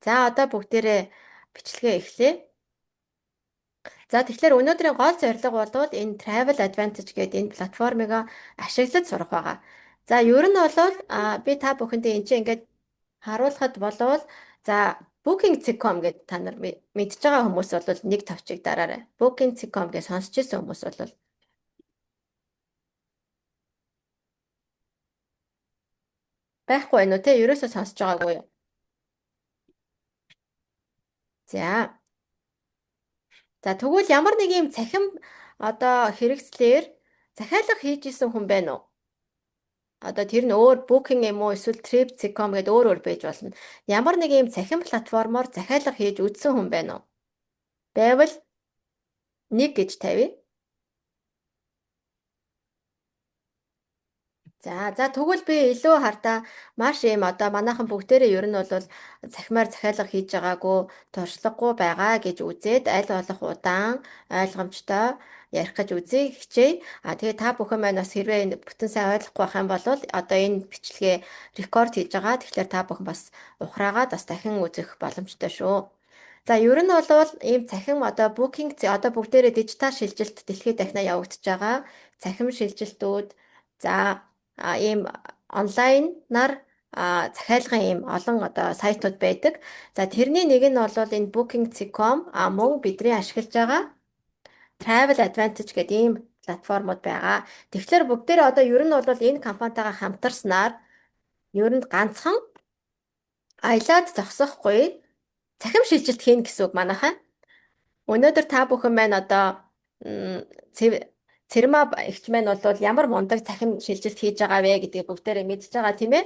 За одоо бүгдээрээ бичлэгээ эхлэе. За тэгэхээр өнөөдрийн гол зорилго бол энэ Travel Advantage гэдэг энэ платформыг ашиглаж сурах байгаа. За ер нь бол би та бүхэндээ энэ чинь ингээд харуулхад болвол за Booking.com гэдэг та нар мэдж байгаа хүмүүс бол нэг товчиг дараарай. Booking.com гэж сонсч ирсэн хүмүүс бол байхгүй байна уу те? Ерөөсөө сонсож байгаагүй юу? За. За тэгвэл ямар нэг юм цахим одоо хэрэгслэр захиалга хийж исэн хүн байна уу? Одоо тэр нь өөр Booking юм уу эсвэл Trip.com гэдэг өөр өөр байж болно. Ямар нэг юм цахим платформоор захиалга хийж үзсэн хүн байна уу? Байвал нэг гэж тавь. За тэгвэл би илүү хартаа маш юм одоо манайхан бүгдээрээ ер нь бол цахимаар захиалга хийж байгаагүй туршлагагүй байгаа гэж үзээд аль болох удаан ойлгомжтой ярих гэж үзье хичээе. Тэгээ та бүхэн маань бас хэрвээ энэ бүтэн сайн ойлгохгүй байх юм бол одоо энэ бичлэгээ рекорд хийж байгаа. Тэгэхээр та бүхэн бас ухраагаад бас дахин үзэх боломжтой шүү. За ер нь бол ийм цахим одоо Booking одоо бүгдээрээ дижитал шилжилт дэлхийд дахинаа явагдаж байгаа. Цахим шилжилтүүд за ийм онлайнаар захиалгын ийм олон одоо сайтууд байдаг. За тэрний нэг нь бол энэ Booking.com мөн бидний ашиглаж байгаа Travel Advantage гэдэг ийм платформуд байгаа. Тэгэхээр бүгдээрээ одоо ер нь бол энэ компанитайгаа хамтарснаар ер нь ганцхан аялаад зогсохгүй цахим шилжилт хийнэ гэсэн үг манайхаа. Өнөөдөр та бүхэн маань одоо Цэрмаа эгч маань бол ямар мундаг цахим шилжилт хийж байгаа вэ гэдгийг бүгдээрээ мэдж байгаа тийм ээ.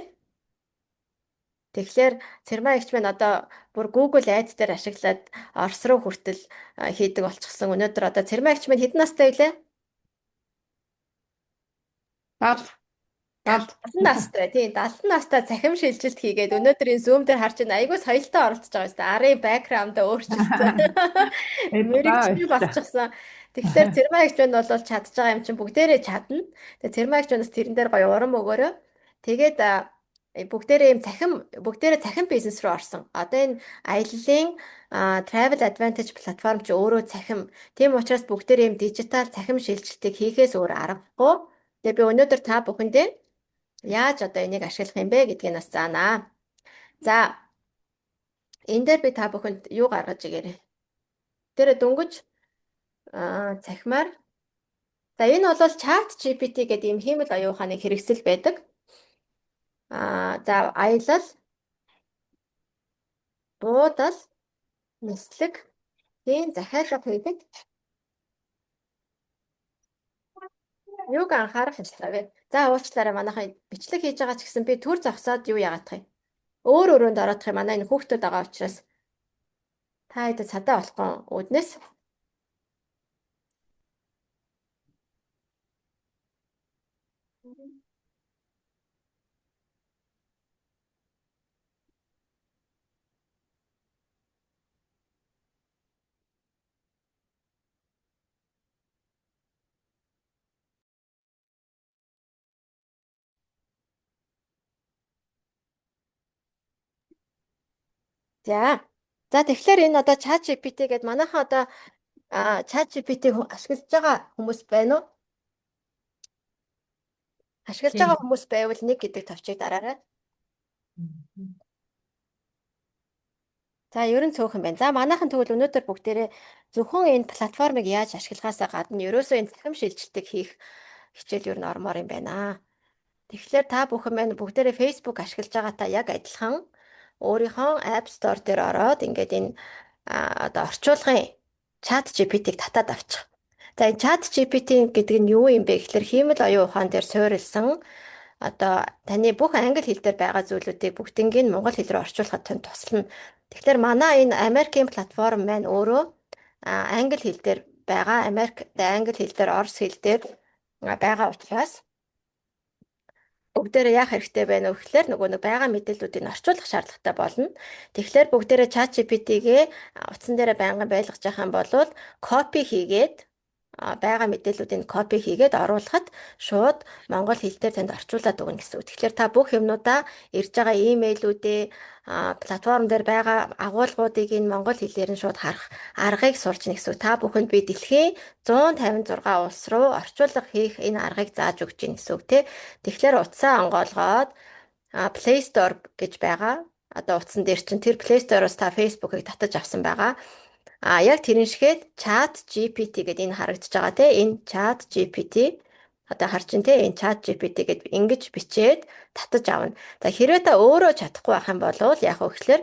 Тэгэхээр Цэрмаа эгч маань одоо бүр Google Ads дээр ашиглаад Орос руу хүртэл хийдэг болчихсон. Өнөөдөр одоо Цэрмаа эгч маань хэдэн настай вэ? 70 70 настай тийм 70 настай цахим шилжилт хийгээд өнөөдөр энэ Zoom дээр харж байна. Айгуу соёлтой оролцож байгаа юм байна. Арын бэкграундаа өөрчилсөн. Мэргэжил болчихсон. Тэгэхээр Цэрмаагч байна бол чадж байгаа юм чинь бүгдээрээ чадна. Тэгээ Цэрмаагч банаас тэрэн дээр гоё урам өгөөрэй. Тэгээд бүгдээрээ цахим бизнес руу орсон. Одоо энэ аяллаа Travel Advantage платформ чи өөрөө цахим. Тийм учраас бүгдээрээ юм дижитал цахим шилжилтийг хийхээс өөр аргагүй. Тэгээ би өнөөдөр та бүхэндээ яаж одоо энийг ашиглах юм бэ гэдгийг бас заанаа. За энэ дээр би та бүхэнд юу гаргаж игээрэй. Тэр дөнгөж цахимаар. За энэ бол чат GPT гэдэг юм хиймэл оюун ухааны хэрэгсэл байдаг. За аялал, буудал, нислэг, тийм захиалга хийдэг. Юуг анхаарах ёстой вэ? За уучлаарай манайхаа бичлэг хийж байгаа ч гэсэн би төр зогсоод юу яагаадах юм. Өөр өрөөнд ороодох юм. Манай энэ хүүхдүүд байгаа учраас та хэд цадаа болохгүй үүднээс. За тэгэхээр энэ одоо чат GPT гэдэг манайхаа одоо чат GPT ашиглаж байгаа хүмүүс байна уу? Ашиглаж байгаа хүмүүс байвал нэг гэдэг товчийг дараарай. За ер нь цөөхөн байна. За манайхан тэгвэл өнөөдөр бүгдээрээ зөвхөн энэ платформыг яаж ашиглахаасаа гадна ерөөсөө энэ цахим шилжилтийг хийх хичээл ер нь ормоор юм байна. Тэгэхээр та бүхэн маань бүгдээрээ Facebook ашиглаж байгаатай яг адилхан өөрийнхөө App Store дээр ороод ингээд энэ одоо орчуулгын Chat GPT-г татаад авчих. За энэ Chat GPT гэдэг нь юу юм бэ гэхээр хиймэл оюун ухаан дээр суурилсан одоо таны бүх англи хэл дээр байгаа зүйлүүдийг бүгднийг монгол хэл рүү орчуулахад тань туслана. Тэгэхээр манай энэ Америкийн платформ маань өөрөө англи хэл дээр байгаа, англи хэл дээр, орос хэл дээр байгаа учраас бүгдээрээ яах хэрэгтэй байна вэ гэхээр нөгөө нэг байгаа мэдээллүүдийг орчуулах шаардлагатай болно. Тэгэхээр бүгдээрээ ChatGPT-гээ утсан дээрээ байнгын байлгаж явах юм бол копи хийгээд байгаа мэдээллүүдийн копи хийгээд оруулахад шууд монгол хэл дээр танд орчуулад өгнө гэсэн үг. Тэгэхээр та бүх юмнуудаа ирж байгаа имэйлүүдээ платформ дээр байгаа агуулгуудыг энэ монгол хэлээр нь шууд харах аргыг сурч нэг гэсэн үг. Та бүхэнд би дэлхийн 156 улс руу орчуулга хийх энэ аргыг зааж өгч гин гэсэн үг тий. Тэгэхээр утсаа онгоолгоод Play Store гэж байгаа. Одоо утсан дээр чинь тэр Play Store-оос та Facebook-ыг татаж авсан байгаа. Яг тэрэн шигээд Chat GPT гэдэг энэ харагдаж байгаа те энэ Chat GPT одоо харж ин те энэ Chat GPT гэдэг ингэж бичээд татаж авна. За хэрвээ та өөрөө чадахгүй байх юм бол яг хөө гэхэлэр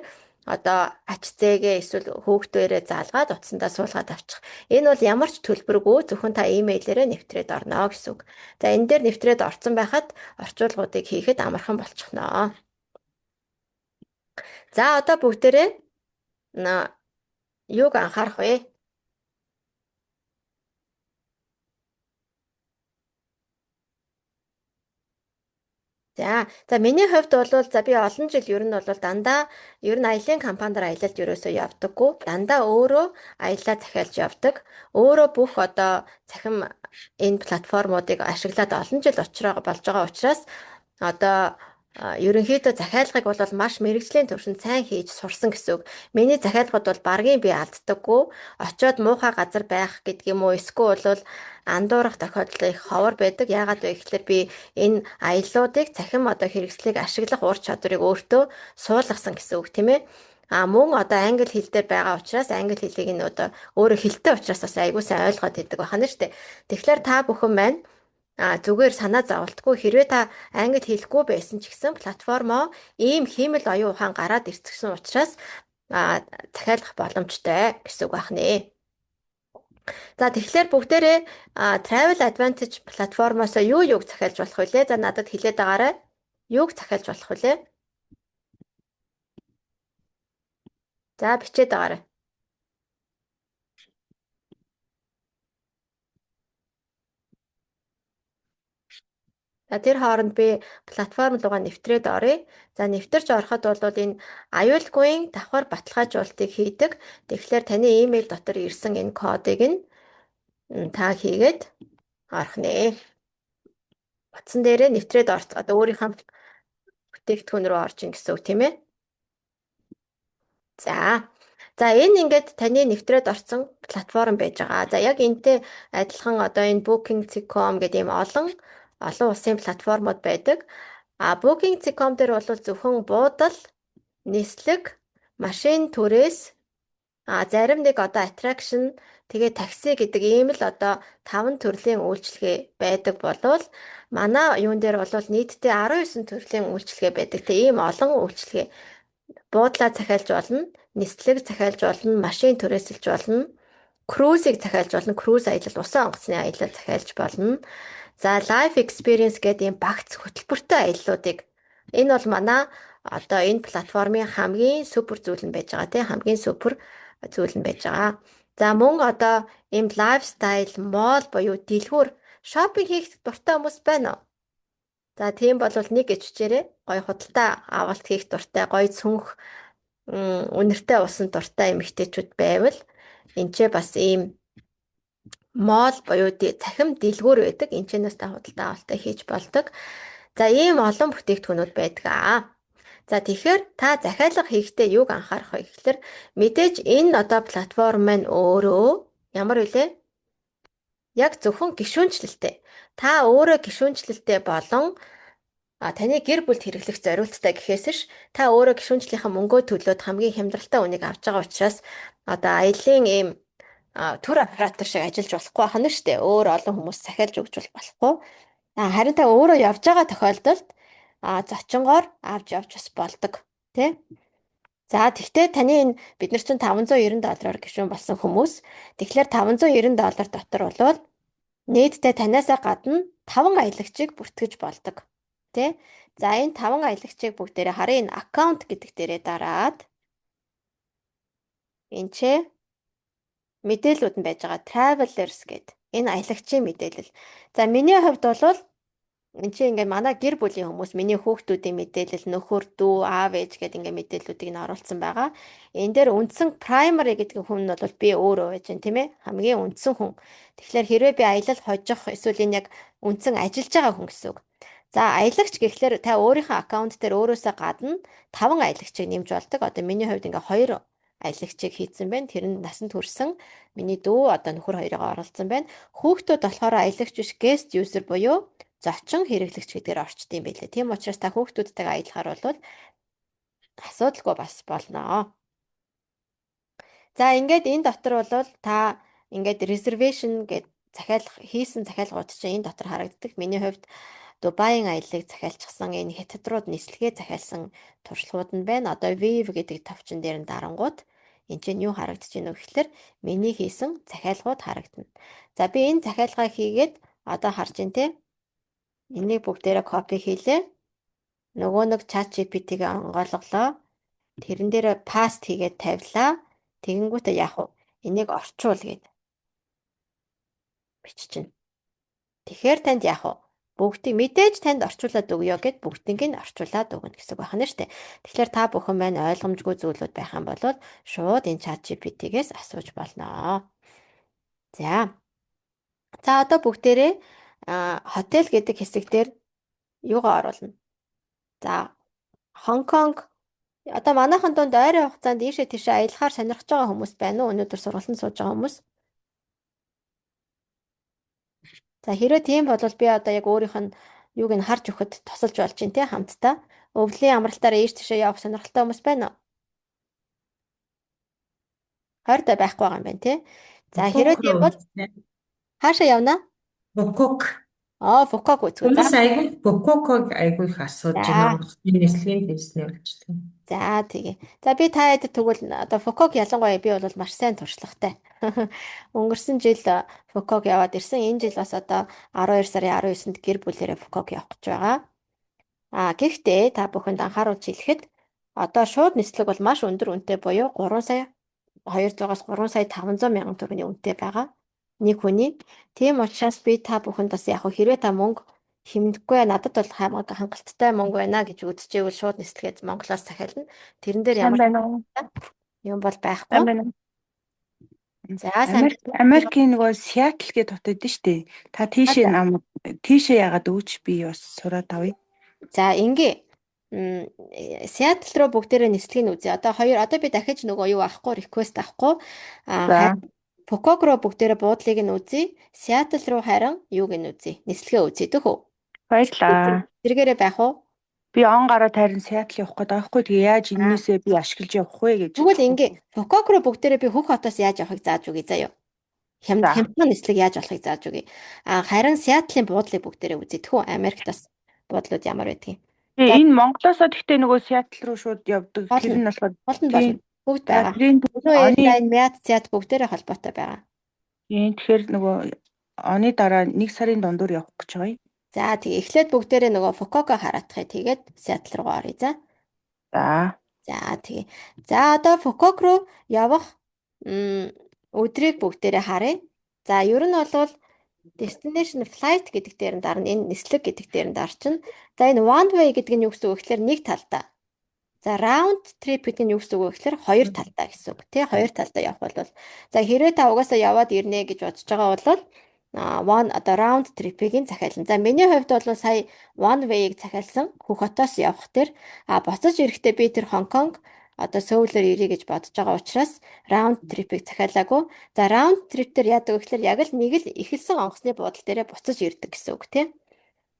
одоо ачцээгээ эсвэл хүүхдээрээ заалгаад утсандаа суулгаад авчих. Энэ бол ямар ч төлбөргүй зөвхөн та имэйлээрээ нэвтрээд орно гэсэн үг. За энэ дээр нэвтрээд орсон байхад орчуулгуудыг хийхэд амархан болчихно. За одоо бүгдээрээ юуг анхаарах вэ? За миний хувьд бол за би олон жил ер нь бол дандаа ер нь аялын компаниар аялалд ерөөсөө явдаггүй. Дандаа өөрөө аяллаа захиалж явдаг. Өөрөө бүх одоо цахим энэ платформуудыг ашиглаад олон жил болж байгаа учраас одоо ерөнхийдөө захиалгыг бол маш мэрэгжлийн түвшинд сайн хийж сурсан гэсэн үг. Миний захиалгууд бол баргийн би алддаггүй. Очоод муухай газар байх гэдэг юм уу? Эсвэл бол андуурах тохиолдол их ховор байдаг. Яагаад вэ гэхээр би энэ аяллуудыг цахим одоо хэрэгслийг ашиглах ур чадварыг өөртөө суулгасан гэсэн үг тийм ээ. Мөн одоо англи хэл дээр байгаа учраас англи хэлийг нь одоо өөрөө хэлтэй учраас бас айгүй сайн ойлгоод идэг байна шүү дээ. Тэгэхээр та бүхэн маань зүгээр санаа зовлтгүй хэрвээ та англи хэлэхгүй байсан ч гэсэн платформоо ийм хиймэл оюун ухаан гараад ирчихсэн учраас захиалах боломжтой гэсэн үг байна. За тэгэхээр бүгдээрээ Travel Advantage платформоос юуг захиалж болох вүлээ? За надад хэлээд байгаарай. Юуг захиалж болох вүлээ? За бичээд байгаарай. За тэр хооронд би платформ руугаа нэвтрээд оръё. За нэвтэрч ороход бол энэ аюулгүйн давхар баталгаажуулалтыг хийдэг. Тэгэхээр таны имэйл дотор ирсэн энэ кодыг нь та хийгээд орох нэ. Утсан дээрээ нэвтрээд одоо өөрийнхөө бүтээгдэхүүн рүү орж ин гэсэн үг тийм ээ. За энэ ингээд таны нэвтрээд орсон платформ байж байгаа. За яг энтэй адилхан одоо энэ Booking.com гэдэг ийм олон улсын платформуд байдаг. Booking.com дээр бол зөвхөн буудал, нислэг, машин түрээс зарим нэг одоо attraction тэгээ такси гэдэг ийм л одоо 5 төрлийн үйлчилгээ байдаг болвол манай юун дээр бол нийтдээ 19 төрлийн үйлчилгээ байдаг. Тэ ийм олон үйлчилгээ буудлаа захиалж болно, нислэг захиалж болно, машин түрээсэлж болно, крузийг захиалж болно, круз аялал, усан онгоцны аялал захиалж болно. За life experience гэдэг ийм багц хөтөлбөртэй аяллуудыг энэ бол манай одоо энэ платформын хамгийн супер зүйл нь байж байгаа тийм хамгийн супер зүйл нь байж байгаа. За мөн одоо ийм лайфстайл, мол буюу дэлгүүр, шопинг хийх дуртай хүмүүс байна уу? За тийм бол нэг гэж хүчээрээ гой худалдаа авалт хийх дуртай, гой цүнх үнэртэй усан дуртай эмэгтэйчүүд байвал энд ч бас ийм мол буюу цахим дэлгүүр байдаг. Энэчнээс та худалдаа авалтаа хийж болдог. За ийм олон бүтээгдэхүүнүүд байдаг. За тэгэхээр та захиалга хийхдээ юуг анхаарах вэ гэхээр мэдээж энэ одоо платформ маань өөрөө ямар вүлээ? Яг зөвхөн гишүүнчлэлтэй. Та өөрөө гишүүнчлэлтэй болон таны гэр бүлд хэрэглэх зориулттай гэхээс ш та өөрөө гишүүнчлэлийн мөнгөө төлөөд хамгийн хямдралтай үнийг авч байгаа учраас одоо аялын ийм төр оператор шиг ажиллаж болохгүй байна шүү дээ. Өөр олон хүмүүс захиалж өгч болохгүй. Харин та өөрөө явж байгаа тохиолдолд зочингоор авч явж бас болдог тий. За тэгвэл таны энэ бид нар чинь $590 гишүүн болсон хүмүүс. Тэгэхээр $590 дотор бол нийтдээ танаасаа гадна 5 аялагчийг бүртгэж болдог. Тэ? За энэ 5 аялагчийг бүгдээрээ харъя энэ аккаунт гэдэг дээрээ дараад энэ ч мэдээлүүд нь байж байгаа travelers гэд энэ аялагчийн мэдээлэл. За миний хувьд бол Энд чинь ингээ манай гэр бүлийн хүмүүс миний хүүхдүүдийн мэдээлэл нөхөр дүү аав ээж гэдэг ингээ мэдээллүүдийг нь оруулсан байгаа. Энэ дээр үндсэн primary гэдэг хүн нь бол би өөрөө байж байна тийм ээ. Хамгийн үндсэн хүн. Тэгэхээр хэрвээ би аялал хожих эсвэл энэ яг үндсэн ажиллаж байгаа хүн гэсэн үг. За аялагч гэхлээр та өөрийнхөө аккаунт дээр өөрөөсөө гадна 5 аялагчийг нэмж болдог. Одоо миний хувьд ингээ 2 аялагчийг хийцэн байна. Тэр нь насанд хүрсэн миний дүү одоо нөхөр хоёроо оролцсон байна. Хүүхдүүд болохоор аялагч биш guest user буюу зочин хэрэглэгч гэдгээр орчдөг юм байлээ. Тийм учраас та хүүхдүүдтэйгээ аялахаар бол асуудалгүй бас болно. За ингээд энэ дотор бол та ингээд reservation гэд захиалга хийсэн захиалгууд чинь энэ дотор харагддаг. Миний хувьд Дубайн аяллыг захиалчихсан энэ хятад руу нислэгээ захиалсан туршлагууд нь байна. Одоо Viv гэдэг товчон дээр нь дарангууд энэ чинь юу харагдаж байна вэ гэхээр миний хийсэн захиалгууд харагдана. За би энэ захиалгаа хийгээд одоо харж байна те. Энийг бүгдээрээ копи хийлээ. Нөгөө нэг чат GPT-г онгойлголоо. Тэрэн дээр паст хийгээд тавилаа. Тэгэнгүүтээ яах вэ? Энийг орчуул гээд биччихнэ. Тэгэхээр танд яах вэ? Бүгдийг мэдээж танд орчуулад өгье гэд бүгдийг нь орчуулад өгнө гэсэн үг байна шүү дээ. Тэгэхээр та бүхэн маань ойлгомжгүй зүйлүүд байх юм бол шууд энэ чат GPT-гээс асууж болно. За. За одоо бүгдээрээ хотел гэдэг хэсэг дээр юугаа оруулна? За, Хонконг одоо манайхан донд ойрын хугацаанд ийшээ тийшээ аялахаар сонирхож байгаа хүмүүс байна уу? Өнөөдөр сургалтанд сууж байгаа хүмүүс. За хэрвээ тийм бол би одоо яг өөрийнх нь юуг нь харж өгөхөд тосолж болж байна те хамтдаа. Өвлийн амралтаараа ийш тийшээ явах сонирхолтой хүмүүс байна уу? Хойртой байхгүй байгаа юм байна те. За хэрвээ тийм бол хаашаа явнаа? Букук. Фукок үзгүү. Хүмүүс Букуког айгүй их асууж байна. Онгоцны нислэгийн дэвснээ болчихлоо. За тэгээ. За би та хэд тэгвэл одоо Фукок ялангуяа би бол маш сайн туршлагатай. Өнгөрсөн жил Фукок яваад ирсэн. Энэ жил бас одоо 12 сарын 19-нд гэр бүлээрээ Фукок явах гэж байгаа. Гэхдээ та бүхэнд анхааруулж хэлэхэд одоо шууд нислэг бол маш өндөр үнэтэй буюу 3 сая 200-аас 3 сая 500 мянган төгрөгийн үнэтэй байгаа. Нэг хүний. Тийм учраас би та бүхэнд бас яг хэрвээ та мөнгө хэмнэхгүй надад бол хангалттай мөнгө байна гэж үзчихвэл шууд нислэгээд Монголоос захиална. Тэрэн дээр ямар юм бол байхгүй. За Америкийн нөгөө Сиэтл гэдэг хот өгдөн штэ. Та тийшээ яагаад өгч би бас сураад авъя. За ингээ Сиэтл руу бүгдээрээ нислэгийг үзье. Одоо би дахиж нөгөө юу авахгүй, request авахгүй. Фукок руу бүгдээрээ буудлыг нь үзье. Сиэтл руу харин юуг нь үзье. Нислэгээ үзье дөхөө. Баярлаа. Тэргээрээ байх уу? Би он гараад харин Сиэтл явах гээд байхгүй. Тэгээ яаж энээсээ би ашиглаж явах вэ гэж. Тэгвэл ингээ Фукок руу бүгдээрээ би Хүх хотоос яаж явахыг зааж өгье заяа. Хямдхан нислэг яаж болохыг зааж өгье. Харин Сиэтлын буудлыг бүгдээрээ үзье. Тэхүү Америктаас буудлууд ямар байдгийг. Энэ Монголоосоо тэгтээ нөгөө Сиэтл руу шууд явдаг. Тэр нь болохоор болно. Бүгд байгаа. Энэ Мят Сиэт бүгдээрээ холбоотой байгаа. Тэгэхээр нөгөө оны дараа 1 сарын дундуур явах гэж байгаа юм. За тэгээ эхлээд бүгдээрээ нөгөө Фукоко хараатахыг тэгээд Сиэтл руу оръё за. За тэгээ. За одоо Фукок руу явах өдрийг бүгдээрээ харъя. За ер нь бол destination flight гэдэг дээр нь дарна. Энэ нислэг гэдэг дээр нь дарчин. За энэ one way гэдэг нь юу гэсэн үг вэ гэхээр нэг талдаа. За round trip гэдэг нь юу гэсэн үг вэ гэхээр хоёр талдаа гэсэн үг. Тэ хоёр талдаа явах бол за хэрвээ та угаасаа яваад ирнэ гэж бодож байгаа бол одоо round trip-ийг захиална. За миний хувьд бол сая one way-ийг захиалсан. Хүх хотоос явах тэр буцаж ирэхдээ би тэр Хонконг одоо Сөүлээр ирье гэж бодож байгаа учраас round trip-ийг захиалаагүй. За round trip дээр яадаг вэ гэхээр яг л нэг л эхэлсэн онгоцны буудал дээрээ буцаж ирдэг гэсэн үг тийм.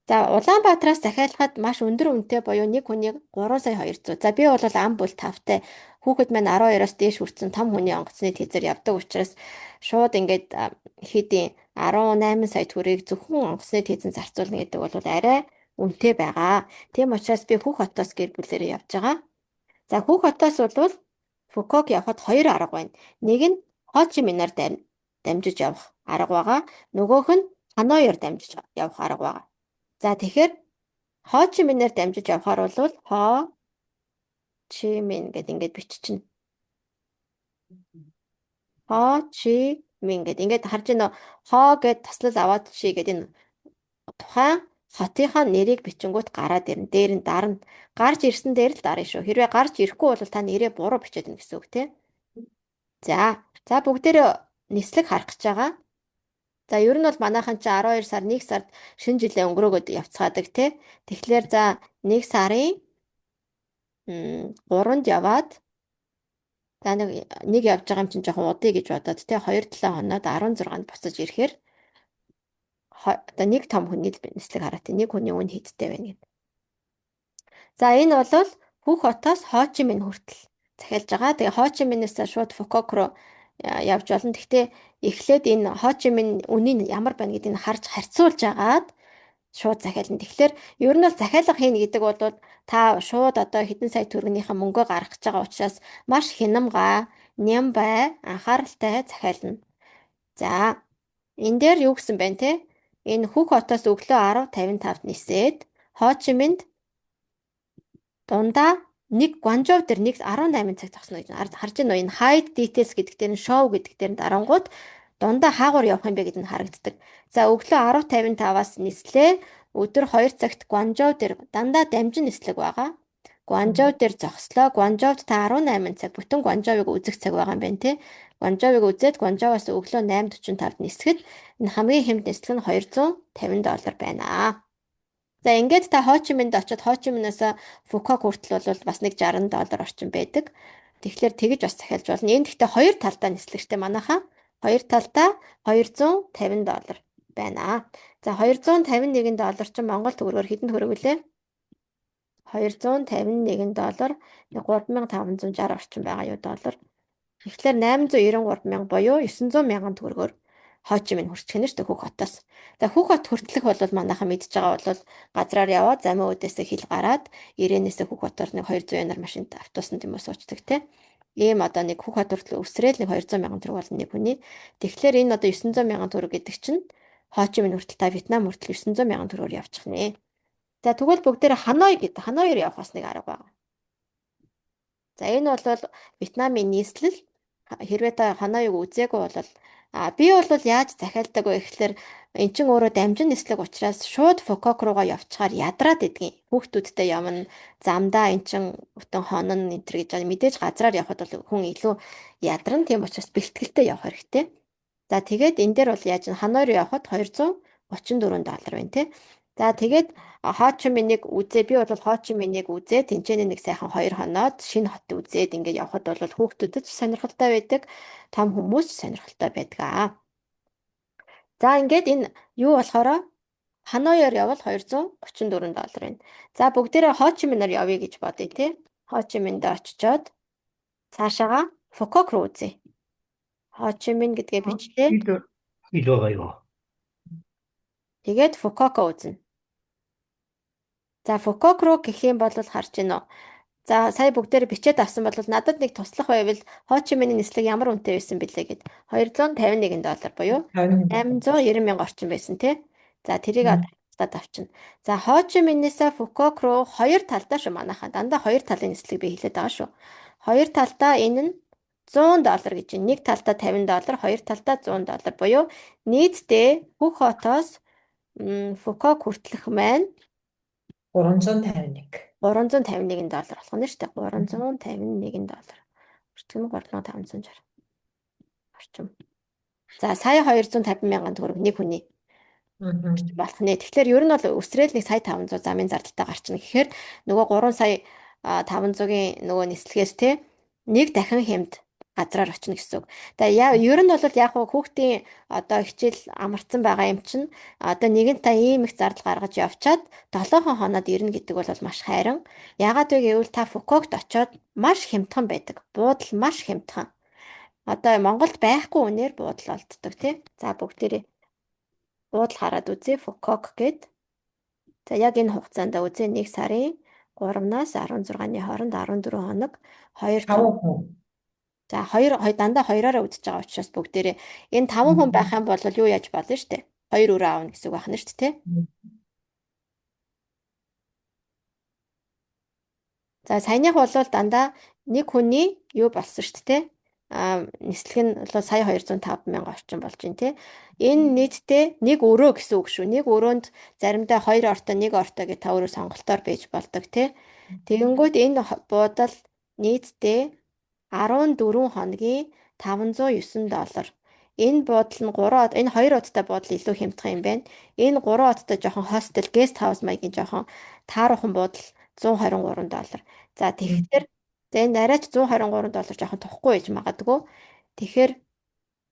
За Улаанбаатараас захиалахад маш өндөр үнэтэй буюу нэг хүний 3 сая 200. За би бол ам бүл тавтай хүүхэд маань 12-оос дээш хүрсэн том хүний онгоцны тэзэр явдаг учраас шууд ингээд хэдийн 18 сая төгрөгийг зөвхөн онгоцны тэзэн зарцуулна гэдэг бол арай үнэтэй байгаа. Тийм учраас би Хүх хотоос гэр бүлээрээ явж байгаа. За Хүх хотоос бол Фукок явахад 2 арга байна. Нэг нь Хо Чи Минаар дамжиж явах арга байгаа. Нөгөөх нь Ханоёр дамжиж явах арга байгаа. За тэгэхээр Хо Чи Минаар дамжиж явахаар бол Хо Чи Мин гэдэг ингээд биччихнэ. Хо Чи Мин гэдэг ингээд харж байна. Хо гэд таслал аваад чи гэдэг энэ тухайн хотынхаа нэрийг бичингүүт гараад ирнэ. Дээр нь дарна. Гарч ирсэн дээр л дарна шүү. Хэрвээ гарч ирэхгүй бол та нэрээ буруу бичээд байна гэсэн үг тий. За бүгдээрээ нислэг харах гэж байгаа. За ер нь бол манайхан чи 12 сар 1 сард шинэ жилээ өнгөрөөгөөд явцгаадаг тий. Тэгэхээр за 1 сарын 3-нд яваад за нэг явж байгаа юм чинь жоохон удаа гэж бодоод тий 2-7 хоноод 16-нд буцаж ирэхээр одоо нэг том хүний нислэг хараад нэг хүний үн хиттэй байна гэдэг. За энэ бол Хүх хотоос Хо Чи Минь хүртэл захиалж байгаа. Тэгээ Хо Чи Миньээс шууд Фукок руу явж болно. Гэхдээ эхлээд энэ Хо Чи Минь үнийн ямар байна гэдгийг харж харьцуулж агаад шууд захиална. Тэгэхээр ер нь бол захиалга хийнэ гэдэг бол та шууд одоо хэдэн сая төгрөгийнхаа мөнгөө гаргах гэж байгаа учраас маш хянамга, нямбай, анхааралтай захиална. За энэ дээр юу гэсэн бэ те? Энэ Хүх хотоос өглөө 10:55-д нисээд Хо Чи Миньд дундаа нэг Гуанчжоу дээр нэг 18 цаг зогсно гэж харж байна уу? Энэ hide details гэдэг дээр нь show гэдэг дээр нь дарангууд дундаа хаагур явах юм бэ гэдэг нь харагддаг. За өглөө 10:55-аас нислээ. Өдөр 2 цагт Гуанчжоу дээр дандаа дамжин нислэг байгаа. Гуанчжоу дээр зогслоо. Гуанчжоуд та 18 цаг бүтэн Гуанчжоуыг үзэх цаг байгаа юм байна те. Гуанчжоуыг үзээд Гуанчжоуаас өглөө 8:45-д нисгэхэд энэ хамгийн хэмт нислэг нь $250 байна. За ингээд та Хо Чи Миньд очиод Хо Чи Миньээс Фукок хүртэл бол бас нэг $60 орчим байдаг. Тэгэхээр тэгж бас захиалж болно. Энэ гэхдээ хоёр талдаа нислэгтэй манайхаа. Хоёр талдаа $250 байна. За $251 чинь Монгол төгрөгөөр хэдэн төгрөг вүлээ? $251 $3,560 орчим байгаа юу доллар. Тэгэхээр 893 мянга буюу 900 мянган төгрөгөөр Хо Чи Минь хүрчих нь шүү дээ Хүх хотоос. За Хүх хот хүртэлх бол манайхан мэдж байгаа бол газраар яваад замын үүдээсээ хил гараад ирээнээсээ Хүх хотоор нэг 200 янаар машинд автобусанд юм уу суучдаг те. Ийм одоо нэг Хүх хот хүртэл өсрөөл нэг 200 мянган төгрөг болно нэг хүний. Тэгэхээр энэ одоо 900 мянган төгрөг гэдэг чинь Хо Чи Минь хүртэл та Вьетнам хүртэл 900 мянган төгрөгөөр явчих нэ. За тэгвэл бүгдээрээ Ханой гэдэг Ханоёр явах бас нэг арга байна. За энэ бол Вьетнамын нийслэл. Хэрвээ та Ханоёг үзээгүй бол би бол яаж захиалдаг вэ гэхээр эн чин өөрөө дамжин нислэг учраас шууд Фукок руугаа явчихаар ядраад идэгин. Хүүхдүүдтэй явна. Замдаа эн чин бүтэн хонон энэ төр гэж мэдээж газраар явхад бол хүн илүү ядарна. Тийм учраас бэлтгэлтэй явах хэрэгтэй. За тэгээд энэ дээр бол яаж Ханой руу явхад $234 байна тий. За тэгээд Хо Чи Миньийг үзээ. Би бол Хо Чи Миньийг үзээ. Тэнцэнэ нэг сайхан 2 хоноод шинэ хот үзээд ингээд явхад бол хүүхдүүдэд сонирхолтой байдаг. Том хүмүүс сонирхолтой байдаг. За ингээд энэ юу болохоор Ханоёр явал $234 байна. За бүгдээрээ Хо Чи Миньээр явъя гэж бодъё тий. Хо Чи Миньд очичоод цаашаага Фукок руу үзье. Хо Чи Минь гэдгээ бичлээ. Ил байгаа юу? Тэгээд Фукок үзнэ. За Фукок руу гэх юм бол харж гинэ үү. За сая бүгдээр бичээд авсан бол надад нэг туслах байвал Хо Чи Миньийн нислэг ямар үнэтэй байсан бэлээ гэд $251 буюу 890 мянга орчим байсан тий. За тэрийг хадгалаад авчна. За Хо Чи Миньнээсээ Фукок руу хоёр талдаа шүү манайхаа. Дандаа хоёр талын нислэг би хэлээд байгаа шүү. Хоёр талдаа энэ нь $100 гэж байна. Нэг талдаа $50, хоёр талдаа $100 буюу нийтдээ Хүх хотоос Фукок хүртэлх маань $351 болох нь шүү дээ. $351. Хүртэл нь $3,560 орчим. За сая 250 мянган төгрөг нэг хүний болох нэ. Тэгэхээр ер нь бол өсрөөл нэг сая 500 замын зардалтай гарчна гэхээр нөгөө 3 сая 500-ийн нөгөө нислэгээс те нэг дахин хэмд газраар очно гэсэн үг. Тэгээ ер нь бол яг хүүхдийн одоо хичээл амарцсан байгаа юм чинь одоо нэгэн та ийм их зардал гаргаж явчаад 7 хоноод ирнэ гэдэг бол маш хайран. Яагаад вэ гэвэл та Фукокт очоод маш хямдхан байдаг. Буудал маш хямдхан. Одоо Монголд байхгүй үнээр буудал олддог тий. За бүгдээрээ буудал хараад үзье Фукок гэд. За яг энэ хугацаанд үзье 1 сарын 3-наас 16-ны хооронд 14 хоног 2 За дандаа хоёроор үзэж байгаа учраас бүгдээрээ энэ 5 хүн байх юм бол юу яаж болно штэ. 2 өрөө аавна гэсэн үг байна штэ тий. За саяных бол дандаа нэг хүний юу болсон штэ тий. нислэг нь бол сая 205 мянга орчим болж байна тий. Энэ нийтдээ нэг өрөө гэсэн үг шүү. Нэг өрөөнд заримдаа 2 ортой, 1 ортой гэж та өөрөө сонголтоор байж болдог тий. Тэгэнгүүт энэ буудал нийтдээ 14 хоногийн $509. Энэ буудал нь 3 энэ 2 удаатай буудал илүү хямдхан юм байна. Энэ 3 удаатай жоохон хостел, гест хаус маягийн жоохон тааруулхан буудал $123. За тэгэхээр за энэ арайч $123 жоохон тухгүй байж магадгүй. Тэгэхээр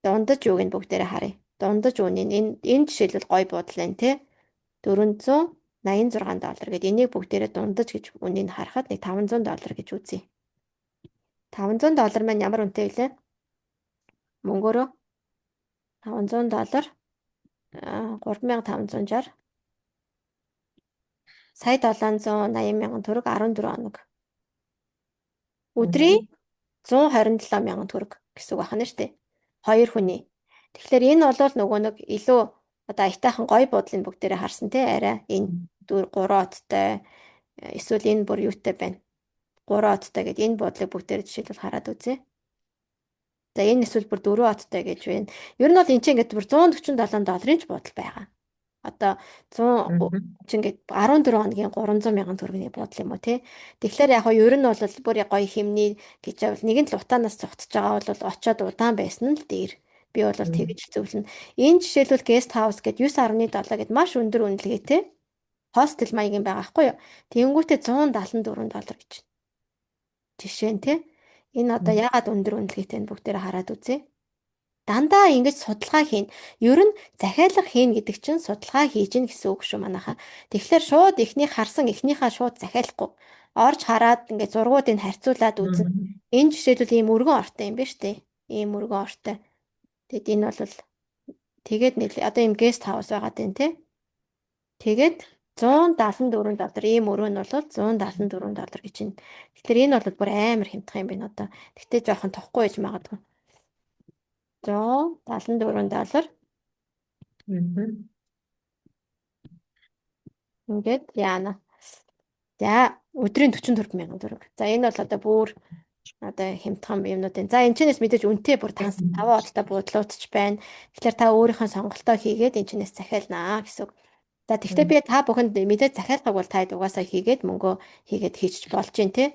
дундаж юуг нь бүгдээрээ харъя. Дундаж үнийн энэ жишээлбэл гой буудал байна тий. $486 гэдэг энийг бүгдээрээ дундаж гэж үнийг харахад нэг $500 гэж үзье. $500 маань ямар үнэтэй вэ? Мөнгөөрөө $500 3560 сая 780 мянган төгрөг 14 хоног. Өдрийн 127 мянган төгрөг гэсэн үг байна шүү дээ. 2 хүний. Тэгэхээр энэ бол нөгөө нэг илүү одоо аятайхан гоё буудлын бүгдээрээ харсан тий арай энэ 3 оттой эсвэл энэ бүр юутай байна. 3 оттой гэдэг энэ буудлыг бүгдээрээ жишээлбэл хараад үзье. За энэ эсвэл бүр 4 оттой гэж байна. Ер нь бол энэ чинь ингээд бүр $147 ч буудал байгаа. Одоо 100 чи ингээд 14 хоногийн 300 мянган төгрөгийн буудал юм уу тий. Тэгэхээр яг нь ер нь бол бүр гоё хэмний гэж байвал нэгэн л утаанаас цогтж байгаа бол очоод удаан байсан нь л дээр. Би бол тэгж зөвлөнө. Энэ жишээлбэл гест хаус гэдэг $9.7 гэдэг маш өндөр үнэлгээтэй хостел маягийн байгаа байхгүй юу. Тэнгүүтээ $174 гэж. Жишээ нь тий. Энэ одоо яагаад өндөр үнэлгээтэй нь бүгдээрээ хараад үзье. Дандаа ингэж судалгаа хийн. Ер нь захиалга хийн гэдэг чинь судалгаа хийж гин гэсэн үг шүү манайхаа. Тэгэхээр шууд эхнийхээ шууд захиалахгүй. Орж хараад ингээд зургуудыг харьцуулаад үзнэ. Энэ жишээлбэл ийм өргөн ортой юм байна шүү дээ. Ийм өргөн ортой. Тэгэд энэ бол тэгээд одоо ийм гест хаус байгаа дээ тий. Тэгээд $174 ийм өрөө нь бол $174 гэж байна. Тэгэхээр энэ бол бүр амар хямдхан юм байна одоо. Гэтэ жоохон тохгүй байж магадгүй. $174. Ингээд яана. За өдрийн 44 мянган төгрөг. За энэ бол одоо бүр одоо хямдхан юмнууд энэ. За энэ чинээс мэдээж үнэтэй бүр 5 удаатай буудлууд ч байна. Тэгэхээр та өөрийнхөө сонголтоо хийгээд энэ чинээс захиалнаа гэсэн. За тэгвэл би та бүхэнд мэдээж захиалгыг бол та угаасаа хийгээд мөнгөө хийгээд хийчих болж байна тий.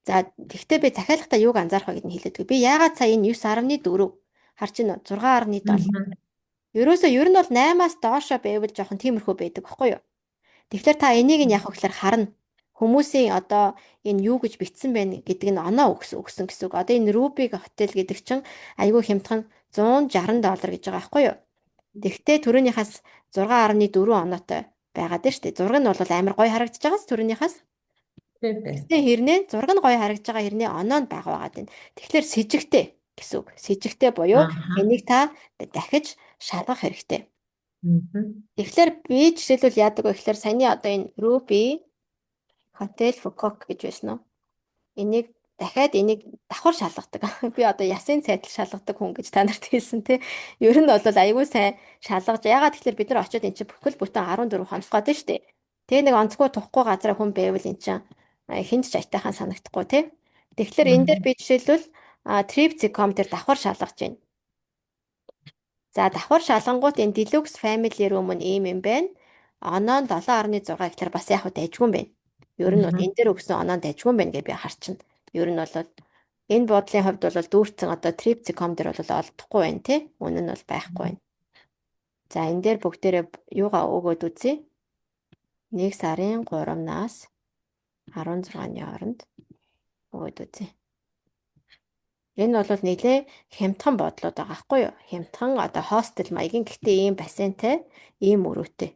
За тэгвэл би захиалгатаа юуг анзаарах вэ гэдгийг хэлээд. Би яагаад сая энэ 9.4 харж байна 6.7. Ерөөсөө ер нь бол 8-аас доошо байвал жоохон тиймэрхүү байдаг байхгүй юу? Тэгэхээр та энийг нь яг гэхээр харна. Хүмүүсийн одоо энэ юу гэж бичсэн байна гэдэг нь оноо өгсөн гэсэн үг. Одоо энэ Ruby хотел гэдэг чинь айгүй хямдхан $160 гэж байгаа байхгүй юу? Тэгвэл төрөөнийхээс 6.4 оноотой байгаад байна шүү дээ. Зураг нь бол амар гоё харагдаж байгаас төрөөнийхээс. Тэгвэл хэрнээ зураг нь гоё харагдаж байгаа хэрнээ оноо нь бага байгаад байна. Тэгэхээр с ิจ гтэй гэсэн үг. С ิจ гтэй буюу энийг та дахиж шалгах хэрэгтэй. Тэгэхээр би жишээлбэл яадаг вэ гэхээр саяны одоо энэ Ruby Hotel Bangkok гэж байсан уу? Энийг дахиад энийг давхар шалгадаг. Би одоо ясын цайтал шалгадаг хүн гэж та нарт хэлсэн тий. Ер нь бол аягүй сайн шалгаж. Ягаад тэгэхээр бид нар очиод эн чинь бүхэл бүтэн 14 хоног гээд нь штэ. Тэгээ нэг онцгой тухгүй газар хүн байвал эн чинь хинт ч айтайхан санагдахгүй тий. Тэгэхээр энэ дээр би жишээлбэл Trip.com дээр давхар шалгаж байна. За давхар шалгангууд энэ Deluxe Family Room нь ийм юм байна. Оноо нь 7.6 гэхээр бас яг дайггүй юм байна. Ер нь бол энэ дээр өгсөн оноо нь дайггүй юм байна гэж би харчихна. Ер нь бол энэ буудлын хувьд бол дүүрсэн одоо Trip.com дээр бол олдохгүй байна тий. Үнэ нь бол байхгүй байна. За энэ дээр бүгдээрээ юугаа өгөөд үзье. 1 сарын 3-наас 16-ны хооронд өгөөд үзье. Энэ бол нэлээ хямдхан бодлууд байгаа байхгүй юу? Хямдхан одоо хостел маягийн гэхдээ ийм бассейнтай, ийм өрөөтэй.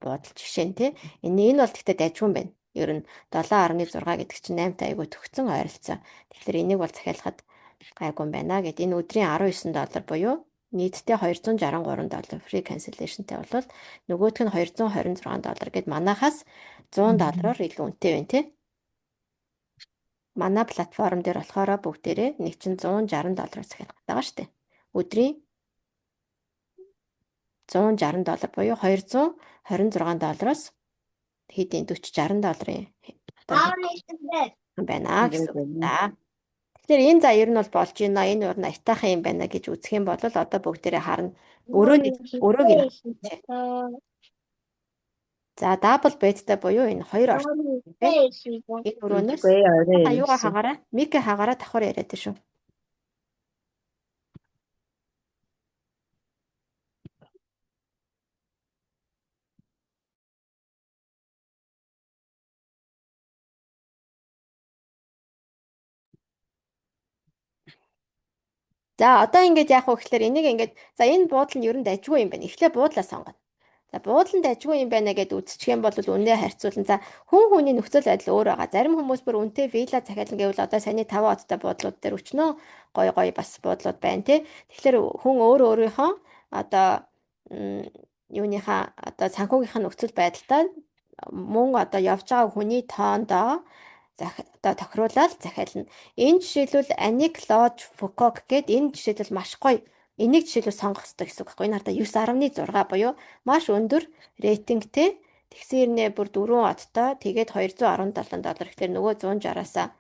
Бодол жишээ нь тий. Энэ бол гэхдээ дайггүй юм байна. Ер нь 7.6 гэдэг чинь 8-тай айгуу төгцсөн ойролцоо. Тэгэхээр энийг бол захиалахад гайгүй юм байна гэд энэ өдрийн $19 буюу нийтдээ $263 free cancellation-тэй бол нөгөөх нь $226 гэд манахаас $100-аар илүү үнэтэй байна тий. Манай платформ дээр болохоор бүгдээрээ нэг чинь $160 захиалах байгаа шүү дээ. Өдрийн $160 буюу $226-аас хэдийн $40-60 байна гэсэн үг. Тэгэхээр энэ за ер нь бол болж байна. Энэ урна айтаахан юм байна гэж үзэх юм бол одоо бүгдээрээ харна. Өрөөг нь. За дабл беттэй буюу энэ хоёр орчим байна. Энэ өрөөнөөс Үгүй орой аюугаа ирсэн. хагаараа, микээ хагаараа давхар яриад шүү. За одоо ингэж яах вэ гэхээр энийг ингэж за энэ буудал нь ер нь дажгүй юм байна. Эхлээ буудлаа сонгоно. За буудлын дажгүй юм байна гэд үзчих юм бол үнэ харьцуулна. За хүн хүний нөхцөл байдал өөр байгаа. Зарим хүмүүс бүр үнэтэй вилла захиална гэвэл одоо саяны 5 оттой буудлууд дээр өчнөө гой гой бас буудлууд байна тий. Тэгэхээр хүн өөрийнхөө одоо юуныхаа одоо санхүүгийнхаа нөхцөл байдалтай мөн одоо явж байгаа хүний тоондоо одоо тохируулаад захиална. Энэ жишээлбэл Аник Лож Фукок гэд энэ жишээлбэл маш гоё. Энийг жишээлбэл сонгох хэрэгтэй гэсэн үг байхгүй. Энэ хардаа 9.6 буюу маш өндөр рейтингтэй. Тэгсэн хэрнээ бүр 4 оттой тэгээд $217 гэхээр нөгөө 160-аас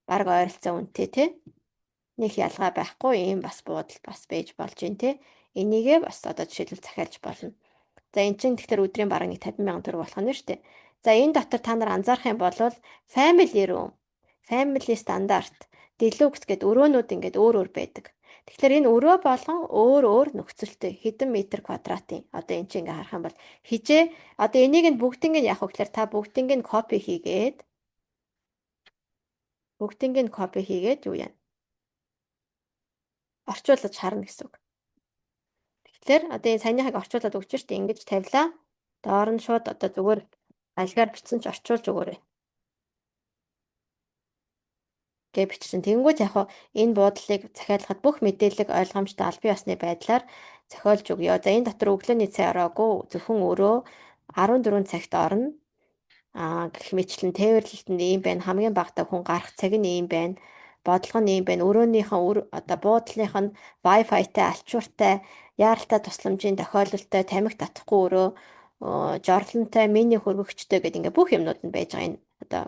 бараг ойролцоо үнэтэй тий. Нэг ялгаа байхгүй ийм бас буудал бас байж болж байна тий. Энийгээ бас одоо жишээлбэл захиалж болно. За эн чинь тэгэхээр өдрийн бараг нэг 50,000 төгрөг болох нь шүү дээ. За энэ дотор та нар анзаарах юм бол family room, family standard, deluxe гэдэг өрөөнүүд ингээд өөр өөр байдаг. Тэгэхээр энэ өрөө болгон өөр өөр нөхцөлтэй хэдэн метр квадратын. Одоо энэ чинь ингээ харах юм бол хижээ одоо энийг нь бүгднийг нь яах вэ гэхээр та бүгднийг нь копи хийгээд юу яа? Орчуулж харна гэсэн үг. Тэгэхээр одоо энэ саяныхыг орчуулад өгч штэ ингэж тавилаа. Доор нь шууд одоо зүгээр альгаар бичсэн ч орчуулж өгөөрэй. Гэ бичсэн. Тэнгүүт яг энэ буудлыг захиалгахад бүх мэдээлэл ойлгомжтой аль бие усны байдлаар зохиолж өгье. За энэ дотор өглөөний цай ороогүй зөвхөн өрөө 14 цагт орно. Гэх мэтлэн тээвэрлэлт нь ийм байна. Хамгийн багадаа хүн гарах цаг нь ийм байна. Бодлого нь ийм байна. Өрөөнийхэн одоо буудлынх нь Wi-Fi-тай, алчууртай, яаралтай тусламжийн тохиолдолтой, тамхи татахгүй өрөө, жорлонтой, мини хөргөгчтэй гэдэг ингээ бүх юмнууд нь байж байгаа. Энэ одоо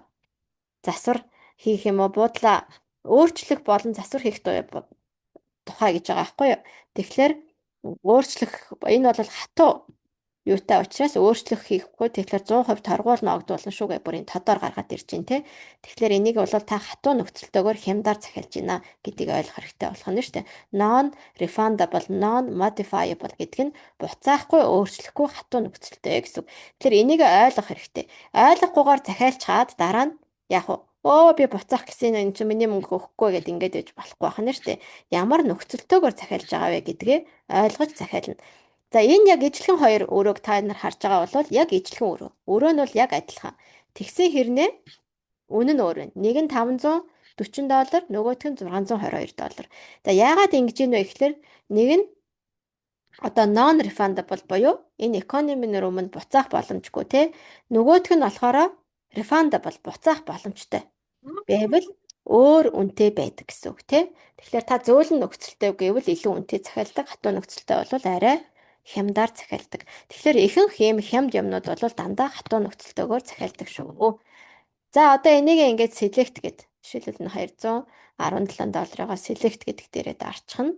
засвар хийх юм уу, буудлаа өөрчлөх болон засвар хийх тухай гэж байгаа байхгүй юу? Тэгэхээр өөрчлөх энэ бол хатуу юутай учраас өөрчлөх хийхгүй тэгэхээр 100% торгуул ногдуулна шүү гэж бүрийн тодор гаргаад ирж байна те. Тэгэхээр энийг бол та хатуу нөхцөлтэйгээр хямдар захиалж байна гэдгийг ойлгох хэрэгтэй болох нь шүү дээ. Non refundable, non modifiable гэдэг нь буцаахгүй өөрчлөхгүй хатуу нөхцөлтэй гэсэн. Тэгэхээр энийг ойлгох хэрэгтэй. Ойлгохгүйгээр захиалж чаад дараа нь яг би буцаах гэсэн энэ чинь миний мөнгө өгөхгүй гэдээ ингэж яж болохгүй байна шүү дээ. Ямар нөхцөлтэйгээр захиалж байгаа вэ гэдгээ ойлгож захиална. За энэ яг ижлэгэн хоёр өрөөг та нар харж байгаа бол яг ижлэгэн өрөө. Өрөө нь бол яг адилхан. Тэгсэн хэрнээ үнэ нь өөр байна. Нэг нь $540, нөгөөх нь $622. За яагаад ингэж юм бэ гэхээр нэг нь одоо non refundable буюу энэ economy өмнө буцаах боломжгүй те. Нөгөөх нь болохоор refundable буцаах боломжтой. Байвал өөр үнэтэй байдаг гэсэн үг те. Тэгэхээр та зөөлөн нөхцөлтэй гэвэл илүү үнэтэй захиалдаг, хатуу нөхцөлтэй бол арай хямдаар захиалдаг. Тэгэхээр ихэнх ийм хямд юмнууд бол дандаа хатуу нөхцөлтэйгээр захиалдаг шүү. За одоо энийг ингээд select гэд жишээлбэл нь $217-ыг select гэдэг дээрээ дарчихна.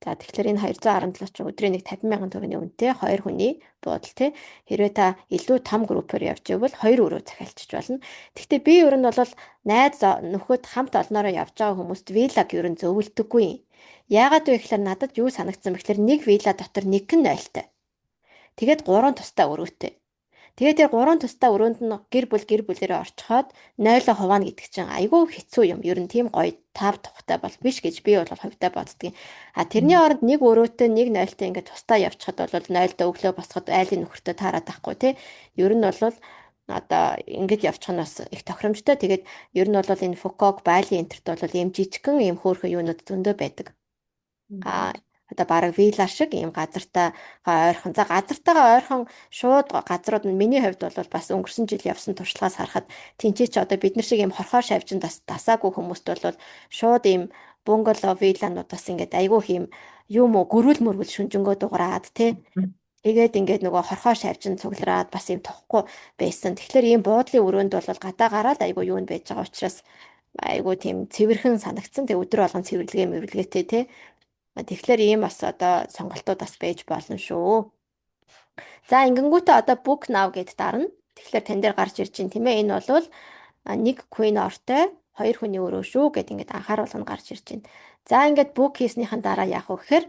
За тэгэхээр энэ 217 ч өдрийн нэг 50,000 төгрөгийн үнэтэй 2 хүний буудал тий. Хэрвээ та илүү том группээр явж ивэл 2 өрөө захиалчих болно. Гэхдээ би ер нь бол найз нөхөд хамт олноороо явж байгаа хүмүүст виллаг ер нь зөвлөдөггүй. Яагаад вэ гэхээр надад юу санагдсан бэ гэхээр нэг вилла дотор нэг нь 0-тай. Тэгээд 3 тустай өрөөтэй. Тэгээд тэр 3 тустай өрөөнд нь гэр бүлээрээ орчхоод 0 хуваана гэдэг чинь айгүй хэцүү юм. Ер нь тийм гоё тав тухтай бол биш гэж би бол хувьдаа боддгийн. Тэрний оронд нэг өрөөтэй нэг 0-тай ингээд тустай явчихад бол 0-тай өглөө босоход айлын нөхөртөө таарад тахгүй тий. Ер нь бол одоо ингэж явчих нь бас их тохиромжтой. Тэгээд ер нь бол энэ Фукок, Бали энтерт бол ийм жижигхэн ийм хөөрхөн юунууд зөндөө байдаг. Одоо бараг вилла шиг ийм газартайгаа ойрхон. За газартайгаа ойрхон шууд газрууд нь миний хувьд бол бас өнгөрсөн жил явсан туршлагаас харахад тэнцээ ч одоо бид нар шиг ийм хорхоо шавьжин тасаагүй хүмүүст бол шууд ийм бунгало виллануудаас ингээд айгүй ийм юм уу гөрүүл мөргөл шүнжэнгөө дуграад тий. ингээд нөгөө хорхоо шавжин цуглараад бас юм тохгүй байсан. Тэгэхээр ийм буудлын өрөөнд бол гадаа гараад айгүй юу нь байж байгаа учраас айгүй тийм цэвэрхэн санагдсан. Тэг өдөр болгон цэвэрлэгээ мэвэрлэгээтэй те. Тэгэхээр ийм бас одоо сонголтууд бас байж болно шүү. За ингэнгүүтээ одоо book now гэд дарна. Тэгэхээр тань дээр гарч ирж байна тийм ээ. Энэ бол нэг queen ортой хоёр хүний өрөө шүү гэд ингээд анхааруулга нь гарч ирж байна. За ингээд book хийснийхэн дараа яах вэ гэхээр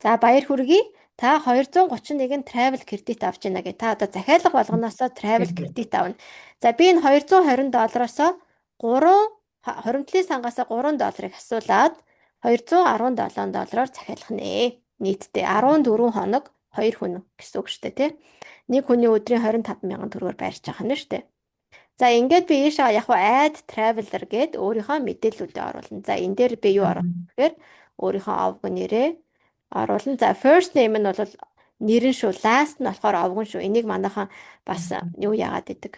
за баяр хүргэе. Та 231 travel credit авч байна гэ. Та одоо захиалга болгоноосоо travel credit авна. За би энэ $220-оос 3 хуримтлын сангаас $3 асуулаад $217-оор захиалах нэ. Нийтдээ 14 хоног 2 хүн гэсэн үг шүү дээ тий. Нэг хүний өдрийн 25,000 төгрөгөөр байрч байгаа нь шүү дээ. За ингээд би ийшээ яг хуу add traveler гэд өөрийнхөө мэдээллүүдээ оруулна. За энэ дээр би юу оруулах гэхээр өөрийнхөө овг нэрээ оруулна. За first name нь бол нэр нь шүү. Last нь болохоор овгон шүү. Энийг манайхан бас юу яагаад гэдэг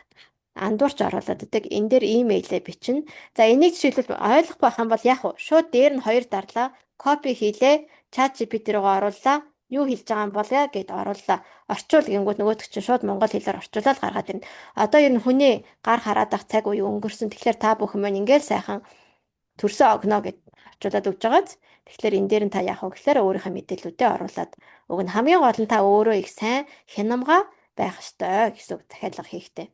андуурч оруулаад байдаг. Энэ дээр имэйлээ бичнэ. За энийг жишээлбэл ойлгохгүй байх юм бол яг хуу шууд дээр нь хоёр дарлаа. Копи хийлээ. ChatGPT руугаа орууллаа. Юу хэлж байгаа юм бол яа гэд орууллаа. Орчуул гингүүд нөгөөдөг чинь шууд монгол хэлээр орчуулаад гаргаад ирнэ. Одоо ер нь хүний гар хараад ах цаг үе өнгөрсөн. Тэгэхээр та бүхэн маань ингээл сайхан төрсөн огноо гэд орчуулад өгж байгааз. Тэгэхээр энэ дээр нь та яах вэ гэхээр өөрийнхөө мэдээллүүдээ оруулаад өгнө. Хамгийн гол нь та өөрөө их сайн хянамга байх ёстой гэсэн захиалга хийхтэй.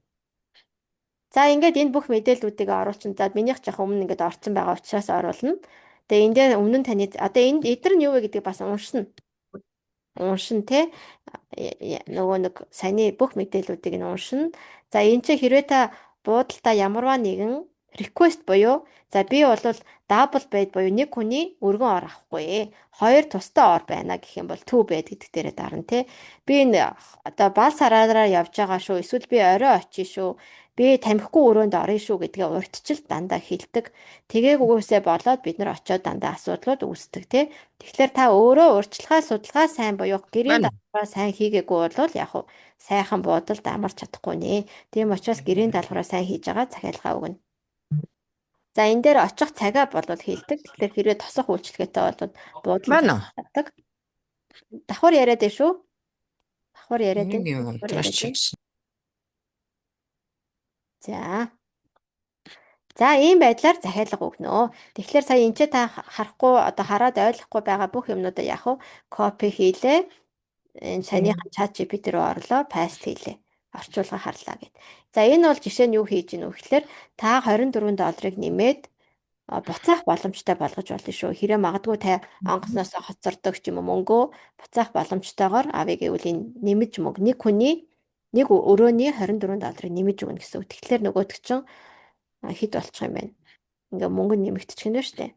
За ингээд энэ бүх мэдээллүүдийг оруулчихсан. За минийх жоохон өмнө ингээд орцсон байгаа учраас оруулна. Тэгээ энэ дээр өмнө нь таны одоо энэ эдгээр нь юу вэ гэдгийг бас уншина. Уншин те нөгөө нэг саяны бүх мэдээллүүдийг нь уншина. За энэ чинь хэрвээ та буудалтаа ямарваа нэгэн request буюу за би бол double bed буюу нэг хүний өргөн ор авахгүй. Хоёр тустай ор байна гэх юм бол two bed гэдэг дээрээ дарна те. Би энэ одоо бал сараараа явж байгаа шүү. Эсвэл би орой очие шүү. Би тамхигүй өрөөнд орно шүү гэдгээ урьдчил дандаа хэлдэг. Тэгээгүйгээсээ болоод бид нар очиод дандаа асуудлууд үүсдэг тий. Тэгэхээр та өөрөө урьдчилгаа судалгаа сайн буюу гэрийн даалгавраа сайн хийгээгүй бол яг хуу сайхан буудалд амарч чадахгүй нэ. Тийм учраас гэрийн даалгавраа сайн хийж байгаа захиалгаа өгнө. За энэ дээр очих цагаа бол хэлдэг. Тэгэхээр хэрвээ тосох үйлчлэгээтэй бол буудлын татдаг. Давхар яриад дээ шүү. Давхар яриад дээ. За ийм байдлаар захиалга өгнө. Тэгэхээр сая энэ ч та харахгүй одоо хараад ойлгохгүй байгаа бүх юмнуудаа яг уу копи хийлээ. Энэ санийхан ChatGPT руу орлоо, паст хийлээ. Орчуулга харлаа гэд. За энэ бол жишээ нь юу хийж гинэ вэ гэхээр та $24 нэмээд буцаах боломжтой болгож болно шүү. Хэрэг магадгүй та онгоцноос хоцордог ч юм уу мөнгөө буцаах боломжтойгоор авъя гэвэл энэ нэмж мөнгө нэг хүний нэг өрөөний $24 нэмж өгнө гэсэн үг. Тэгэхээр нөгөөдөг чинь хэд болчих юм бэ? Ингээ мөнгө нэмэгдчих нь шүү дээ.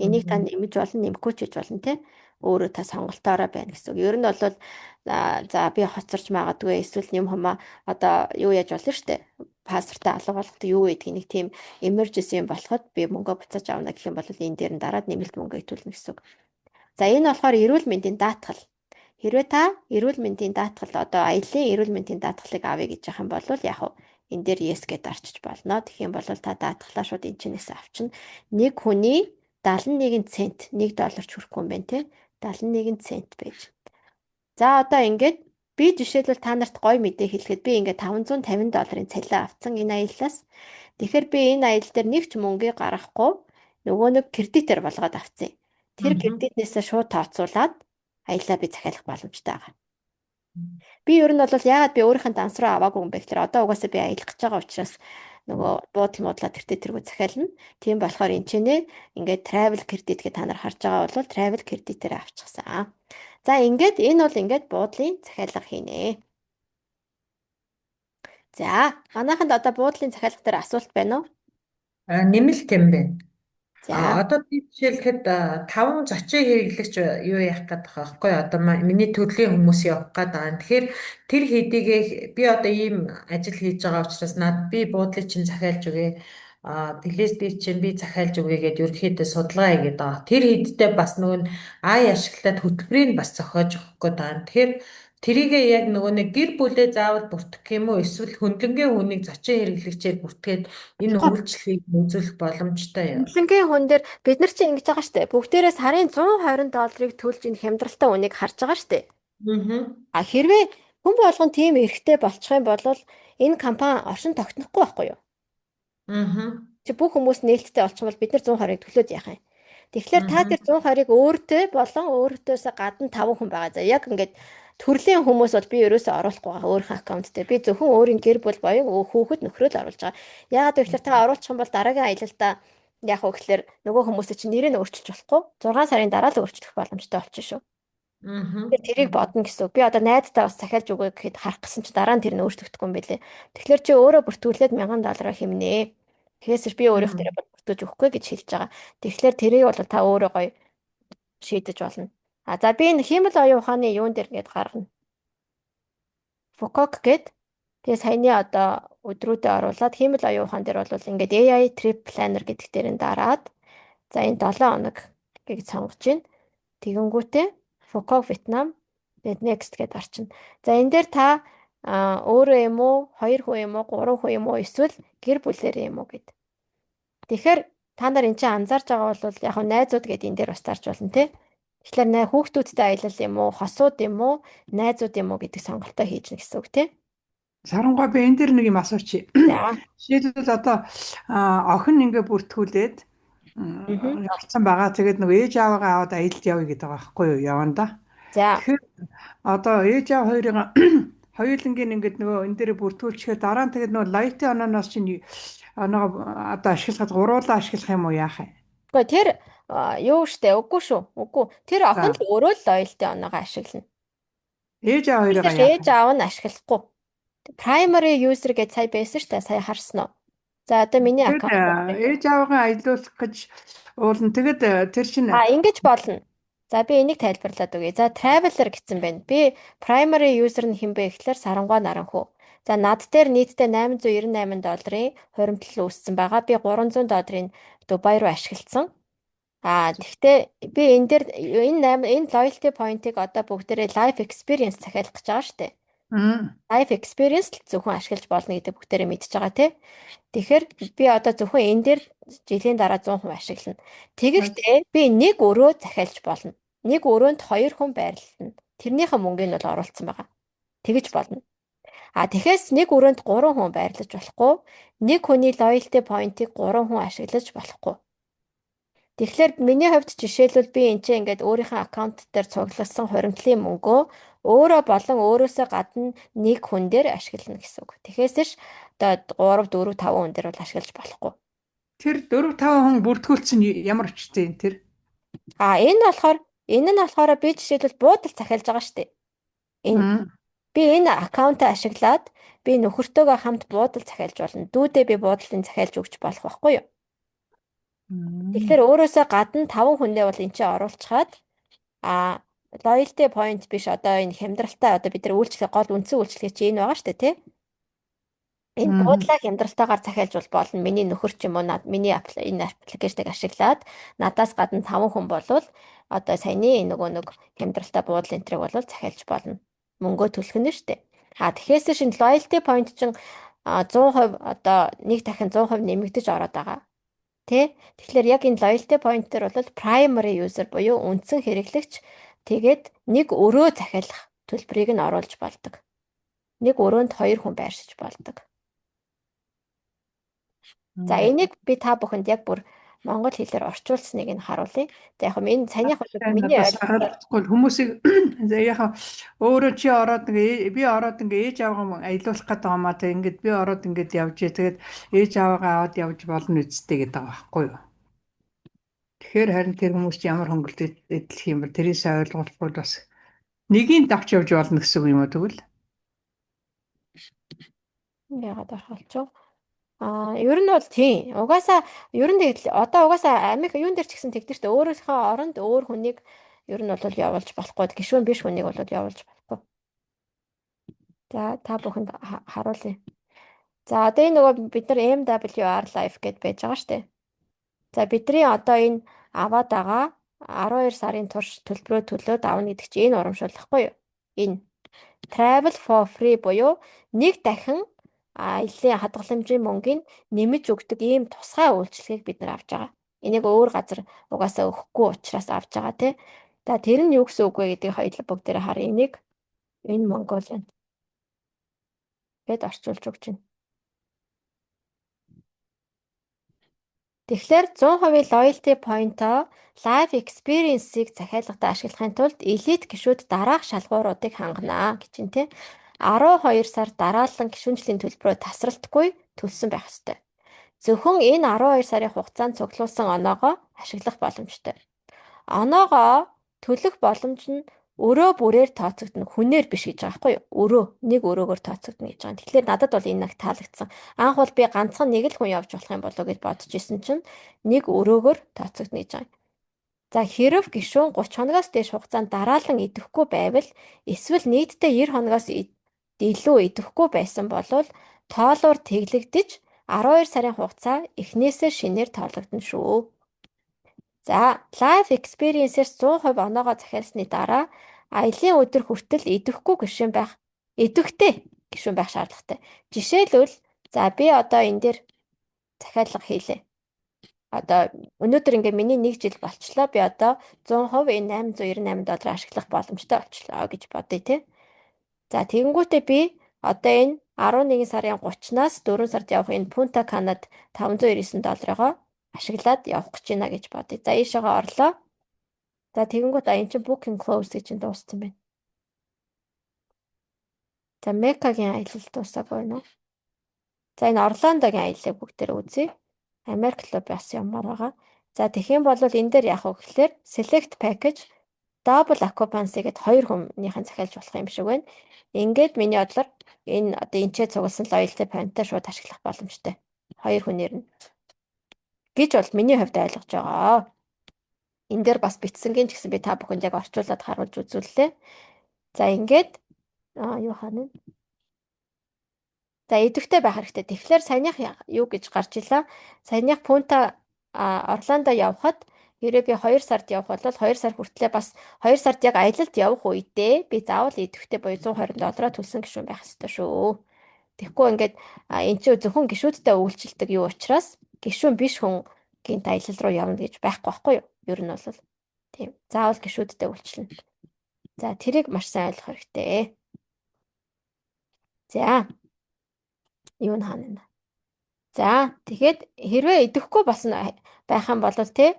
Энийг та нэмж болно, нэмэхгүй ч хийж болно те. Өөрөө та сонголтоороо байна гэсэн үг. Ер нь бол за би хоцорч магадгүй эсвэл юм хумаа одоо юу яаж болно шүү дээ. Пассвортаа алга болгоход юу гэдэг нэг тийм emergency юм болоход би мөнгө буцааж авна гэх юм бол энэ дээр нь дараад нэмэлт мөнгө итүүлнэ гэсэн үг. За энэ болохоор эрүүл мэндийн даатгал. Хэрвээ та эрүүл мэндийн даатгал одоо аяллаа эрүүл мэндийн даатгалыг авъя гэж яах юм бол яг хуу энэ дээр yes гэдээ арчиж болно. Тэгэх юм бол та даатгалаа шууд энэ чинээс авчна. Нэг хүний 71 цент $1 ч хүрэхгүй юм байна те. 71 цент байж. За одоо ингээд би жишээлбэл та нарт гоё мэдээ хэлэхэд би ингээд $550 цалиа авцсан энэ аяллаас. Тэгэхээр би энэ аялал дээр нэг ч мөнгө гаргахгүй нөгөө нэг кредитээр болгоод авцсан. Тэр кредитнээсээ шууд тооцоолаад аяллаа би захиалах боломжтой байгаа. Би ер нь бол яагаад би өөрийнхөө данс руу аваагүй юм бэ гэхээр одоо угаасаа би аялах гэж байгаа учраас нөгөө буудлын муудлаа тэртээ захиална. Тийм болохоор энэ ч нэ ингээд travel credit гэж та нар харж байгаа бол travel credit-ээр авчихсан. За ингээд энэ бол ингээд буудлын захиалга хийнэ. За манайханд одоо буудлын захиалга дээр асуулт байна уу? Нэмэлт юм байна. За Одоо би жишээлхэд 5 зочин хэрэглэгч юу яах гээд байгаа байхгүй одоо миний төрлийн хүмүүс явах гээд байгаа. Тэгэхээр тэр хэдийгээ би одоо ийм ажил хийж байгаа учраас над би буудлыг чинь захиалж өгье. Плиз би чинь би захиалж өгье гэдээ ерөнхийдөө судалгаа хийгээд байгаа. Тэр хэдтэй бас нөгөө ай ашиглаад хөтөлбөрийг бас зохиож өгөх гээд байгаа. Тэгэхээр тэрийгээ яг нөгөө нэг гэр бүлээ заавал бүртгэх юм уу эсвэл хөндлөнгийн хүнийг зочин хэрэглэгчээр бүртгээд энэ үйлчлэгийг үзүүлэх боломжтой юм. хөндлөнгийн хүн дээр бид нар чинь ингэж байгаа штэ. Бүгдээрээ сарын $120 төлж энэ хямдралтай үнийг харж байгаа штэ. Мгм. А хэрвээ хүн болгон тийм эрхтэй болчих юм бол энэ компани оршин тогтнохгүй байхгүй юу? Мгм. Чи бүх хүмүүс нээлттэй олчих юм бол бид нар 120-ыг төлөөд яах юм? Тэгэхээр та тэр Мгм. 120-ыг өөртөө болон өөртөөсөө гадна 5 хүн байгаа. За яг ингээд төрлийн хүмүүс бол би ерөөсөө оруулахгүй байгаа өөрийнхөө аккаунт дээр. Би зөвхөн өөрийн гэр бүл боёо хүүхэд нөхрөө л оруулж байгаа. Яагаад гэвэл та оруулах юм бол дараагийн аялалдаа яах вэ гэхээр нөгөө хүмүүсийн чинь нэрийг өөрчилж болохгүй. 6 сарын дараа л өөрчлөх боломжтой болчихно шүү. Мгм. Тэгэхээр тэрийг бодно гэсэн үг. Би одоо найздаа бас захиалж өгөө гэхэд харах гэсэн чи дараа нь тэр нь өөрчлөгдөхгүй юм байлээ. Тэгэхээр чи өөрөө бүртгүүлээд $1000 хэмнээ. Тэгээс би өөрийнх Мгм. дээрээ бүртгүүлж өгөхгүй гэж хэлж байгаа. Тэгэхээр тэрийг бол та өөрөө гоё шийдэж болно. А за би энэ хиймэл оюун ухааны юун дээр гээд гаргана. Фокок гээд тэгээ саяны одоо өдрүүдэд оруулаад хиймэл оюун ухаан дээр бол ингээд AI trip planner гэдэг дээр нь дараад за энэ 7 хоног гэж сонгож байна. Тэгэнгүүтээ Фукок Вьетнам тэгээд next гэдээ орчин. За энэ дээр та өөрөө юм уу, 2 хүн юм уу, 3 хүн юм уу, эсвэл гэр бүлэрээ юм уу гэд. Тэгэхээр та нар энэ чинь анзаарч байгаа бол яг нь найзууд гэдэг энэ дээр бас зарж болно те. Тэгэхээр хүүхдүүдтэй аялал юм уу, хосууд юм уу, найзууд юм уу гэдэг сонголтоо хийж гэнэ гэсэн үг те. Сарангаа би энэ дээр нэг юм асуучих. За. Жишээлбэл одоо охин ингээ бүртгүүлээд Мгм. явцсан байгаа. Тэгээд нөгөө ээж аваагаа аваад аялалд явъя гэдэг байгаа байхгүй юу? Яванда. За. Тэгэхээр одоо ээж аав хоёрын хоёулангийн ингээд нөгөө энэ дээр бүртгүүлчихээ дараа нь тэгээд нөгөө лайтын ононоос чинь нөгөө одоо ашиглахад гуруулаа ашиглах юм уу яах юм? Гэхдээ тэр юу штэ үгүй шүү. Үгүй. Тэр охин За л өөрөө л loyalty оноогоо ашиглана. ээж аав хоёроо Эсвэл яах ээж юм? аав нь ашиглахгүй. Primary user гэж сая байсан шүү дээ. Сая харсан уу? За одоо миний Тэгээд аккаунт байна. ээж аваагаа аялуулах гэж уулна. Тэгээд тэр чинь Ингэж болно. За би энийг тайлбарлаад өгье. За traveler гэсэн байна. Би primary user нь хэн бэ гэхээр Сарангуй Наранхүү. За над дээр нийтдээ $898 хуримтлал үүссэн байгаа. Би $300 Дубай руу ашигласан. Тэгвэл би энэ дээр энэ loyalty point-ыг одоо бүгдээрээ life experience захиалах гэж байгаа шүү дээ. Life experience л зөвхөн ашиглаж болно гэдэг бүгдээрээ мэдж байгаа тий. Тэгэхээр би одоо зөвхөн энэ дээр жилийн дараа 100% ашиглана. Тэгэхдээ би нэг өрөө захиалж болно. Нэг өрөөнд 2 хүн байрлална. Тэрнийхэн мөнгөний нь бол оруулсан байгаа. Тэгэж болно. Тэгэхээс нэг өрөөнд 3 хүн байрлаж болохгүй. Нэг хүний loyalty point-ыг 3 хүн ашиглаж болохгүй. Тэгэхээр миний хувьд жишээлбэл би энэ чинь ингээд өөрийнхөө аккаунт дээр цугласан хуримтлалын мөнгөө өөрөө болон өөрөөсөө гадна нэг хүн дээр ашиглана гэсэн үг. Тэгэхээс ш одоо 3 4 5 хүн дээр бол ашиглаж болохгүй. тэр 4 5 хүн бүртгүүлсэн ямар өчтэй энэ тэр? Энэ нь болохоор би жишээлбэл буудал захиалж байгаа шүү дээ. Энэ би энэ аккаунтаа ашиглаад би нөхөртөөгөө хамт буудал захиалж болно. Дүүдээ би буудлын захиалж өгч болох байхгүй юу? Тэгэхээр өөрөөсөө гадна 5 хүнээ бол эн чинь оруулчихад loyalty point биш одоо энэ хямдралтай одоо бид нар үйлчлэх гол үндсэн үйлчлэгээ чи энэ байгаа шүү дээ тий. Энэ буудлаа хямдралтайгаар захиалж болно. Миний нөхөр ч юм уу миний энэ аппликейшнийг ашиглаад надаас гадна 5 хүн болвол одоо саяны нөгөө нэг хямдралтай буудал энтрийг бол захиалж болно. Мөнгөө төлөх нь шүү дээ. Тэгэхээс шинэ loyalty point чинь 100% одоо нэг дахин 100% нэмэгдэж ороод байгаа. Тэ? Тэгэхээр яг энэ loyalty point дээр бол primary user буюу үндсэн хэрэглэгч тэгээд нэг өрөө захиалах төлбөрийг нь оруулж болдог. Нэг өрөөнд 2 хүн байршиж болдог. За энийг би та бүхэнд яг бүр монгол хэлээр орчуулсныг нь харуулъя. За яг энэ саяных бол миний ойлгохгүй хүмүүсийг яхаа өөрөө чи ороод би ороод ээж аваагаа аялуулах гэдэг юм аа тэг ингээд би ороод ингээд явж тэгээд ээж аваагаа аваад явж болно үсттэй гэдэг байгаа байхгүй юу. Тэгэхээр харин тэр хүмүүс чи ямар хөнгөлөлт идэх юм бол тэрийг сайн ойлгохгүй бас нэгийг давч явж болно гэсэн үг юм уу тэгвэл? яагаад орхолч вэ? Ер нь бол тийм. Угаасаа ер нь тэгэл одоо угаасаа Америк юун дээр ч гэсэн тэгдэж штэ өөрийнхөө оронд өөр хүнийг ер нь бол явуулж болохгүй. Гишүүн биш хүнийг бол явуулж болохгүй. За та бүхэнд харуулъя. За одоо энэ нөгөө бид нар MWR Life гэдээ байж байгаа штэ. За бидний одоо энэ аваад байгаа 12 сарын турш төлбөрөө төлөөд авна гэдэг чинь энэ урамшуулахгүй юу? Энэ travel for free буюу нэг дахин аяллаа хадгаламжийн мөнгийг нэмэж өгдөг ийм тусгай үйлчилгээг бид нар авч байгаа. Энийг өөр газар угаасаа өгөхгүй учраас авч байгаа тий. За тэр нь юу гэсэн үг вэ гэдгийг хоёул бүгдээрээ харъя. Энийг Энэ Mongolian гэд орчуулж өгч байна. Тэгэхээр 100% loyalty point-оо live experience-ийг захиалгатаа ашиглахын тулд элит гишүүд дараах шалгууруудыг хангана гэж байна те. 12 сар дараалан гишүүнжлийн төлбөрөө тасралтгүй төлсөн байх ёстой. Зөвхөн энэ 12 сарын хугацаанд цуглуулсан оноогоо ашиглах боломжтой. Оноогоо төлөх боломж нь өрөө бүрээр тооцогдно. Хүнээр биш гэж байгаа байхгүй юу? Өрөө, нэг өрөөгөөр тооцогдно гэж байгаа. Тэгэхээр надад бол энэ нэг таалагдсан. Анх бол би ганцхан нэг л хүн явж болох юм болоо гэж бодож исэн чинь нэг өрөөгөөр тооцогдно гэж байгаа. За хэрв гишүүн 30 хоногоос дээш хугацаанд дараалан идэхгүй байвал эсвэл нийтдээ 90 хоногоос илүү идэхгүй байсан бол тоолуур тэглэгдэж 12 сарын хугацаа эхнээсээ шинээр тоологдно шүү. За, live experience-ээс 100% оноогоо захиалсны дараа аялын өдөр хүртэл идэвхтэй гишүүн байх шаардлагатай. Жишээлбэл за би одоо энэ дээр захиалга хийлээ. Одоо өнөөдөр ингээ миний 1 жил болчлоо. Би одоо 100% энэ $898 ашиглах боломжтой болчлоо гэж бодъё те. За тэгэнгүүтээ би одоо энэ 11 сарын 30-наас 4 сард явах энэ Punta Cana'д $599 ашиглаад явах гэж байна гэж бодъё. За ийшээгээ орлоо. За тэгэнгүүт энэ чинь booking close гэж дууссан байна. За Мекагийн аялал дуусаагүй байна уу? За энэ Орландогийн аяллаа бүгдээр үзье. Америк руу бас ямаар байгаа. За тэгэх юм бол энэ дээр яах вэ гэхээр select package double occupancy гэд 2 хүнийхэн захиалж болох юм шиг байна. Ингээд миний бодлоор энэ одоо энэчээ цугласан loyalty point-аа шууд ашиглах боломжтой. 2 хүнээр нь гэж бол миний хувьд ойлгож байгаа. Энэ дээр бас бичсэнгийн ч гэсэн би та бүхэнд яг орчуулад харуулж үзүүллээ. За ингээд юу хана. За идэвхтэй байх хэрэгтэй. Тэгэхээр саяных юу гэж гарч илаа. Саяных Пунта Орландо явхад хэрэг би 2 сард явах бол 2 сар хүртлээр бас 2 сард яг аялалд явах үедээ би заавал идэвхтэй буюу $120 төлсөн гишүүн байх ёстой шүү. Тэгэхгүй ингээд эн чинь зөвхөн гишүүдтэй үйлчилдэг юу учраас гишүүн биш хүн гинт аялал руу явна гэж байхгүй байхгүй юу? Ер нь бол тийм. Заавал гишүүдтэй үйлчилнэ. За тэрийг маш сайн ойлгох хэрэгтэй. За юу н хаана. За тэгэхэд хэрвээ идэхгүй бас байх юм бол те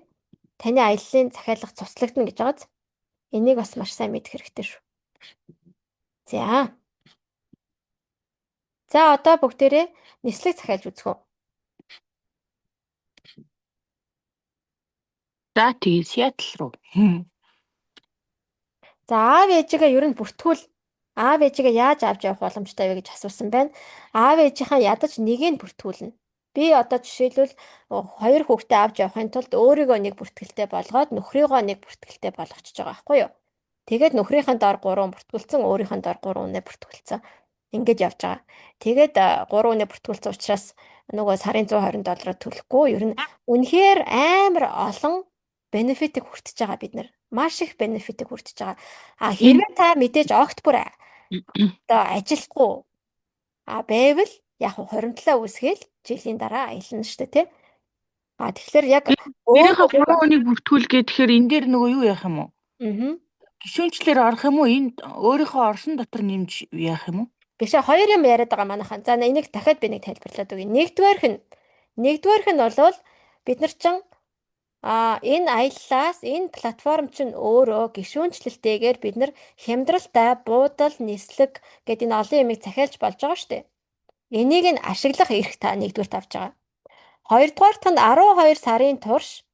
таны аяллаа захиалга цуслагдана гэж байгааз. Энийг бас маш сайн мэдэх хэрэгтэй шүү. За. За одоо бүгдээрээ нислэг захиалж үзэх үү. За тэгээ Сиэтл руу. За аав ээжигээ ер нь бүртгүүл аав ээжигээ яаж авч явах боломжтой вэ гэж асуусан байна. Аав ээжийнхаа ядаж нэгийг бүртгүүлнэ. Би одоо жишээлбэл 2 хүүхдээ авч явахын тулд өөрийгөө нэг бүртгэлтэй болгоод нөхрийгөө нэг бүртгэлтэй болгочихж байгаа байхгүй юу? Тэгээд нөхрийнхээ доор 3 бүртгүүлсэн, өөрийнхөө доор 3 үнэ бүртгүүлсэн. Ингэж явж байгаа. Тэгээд 3 үнэ бүртгүүлсэн учраас нөгөө сарын $120 төлөхгүй. Ер нь үнэхээр амар олон бенефитийг хүртэж байгаа бид нар. Маш их бенефитийг хүртэж байгаа. Хэрвээ та мэдээж огт бүр одоо ажиллахгүй байвал яг хуримтлаа үүсгээл жилийн дараа аялна шүү дээ тий. Тэгэхээр яг өөрийнхөө 3 хүнийг бүртгүүлгээ тэгэхээр энэ дээр нөгөө юу яах юм уу? Гишүүнчлэр орох юм уу? Энд өөрийнхөө орсон дотор нэмж яах юм уу? Биш 2 юм яриад байгаа манайхан. За энийг дахиад би нэг тайлбарлаад өгье. Нэгдүгээрх нь бол бид нар чинь энэ аяллаас энэ платформ чинь өөрөө гишүүнчлэлтэйгээр бид нар хямдралтай буудал нислэг гэдэг энэ олон юмыг захиалж болж байгаа шүү дээ. Энийг нь ашиглах эрх та нэгдүгээрт авч байгаа. Хоёрдугаарт нь 12 сарын турш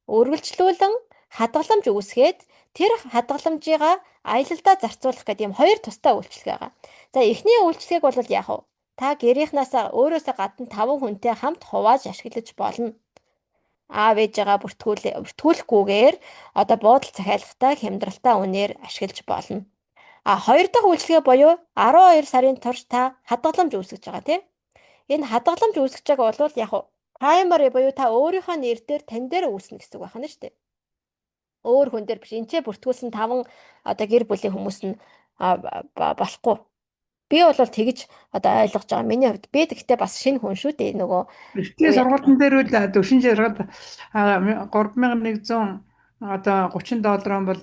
үргэлжлүүлэн хадгаламж үүсгээд тэр хадгаламжийг аялалдаа зарцуулах гэдэг юм 2 тустай үйлчлэг байгаа. За эхний үйлчлэгийг бол яах вэ? Та гэрийнхнаасаа өөрөөсөө гадна 5 хүнтэй хамт хувааж ашиглаж болно. Аав ээжигээ бүртгүүлэхгүйгээр одоо буудал захиалгатай хямдралтай үнээр ашиглаж болно. Хоёр дахь үйлчлэгээ буюу 12 сарын турш та хадгаламж үүсгэж байгаа тийм. Энэ хадгаламж үүсгэж байгаа бол яг primary буюу та өөрийнхөө нэр дээр тань дээр үүснэ гэсэн үг байна шүү дээ. Өөр хүн дээр биш. Энчээ бүртгүүлсэн 5 одоо гэр бүлийн хүмүүс нь болохгүй. Би бол тэгж одоо ойлгож байгаа. Миний хувьд би тэгтээ бас шинэ хүн шүү дээ нөгөө. Эхлээд сургуулийн дээр үл төвшин жаргал $3,100 одоо $30 бол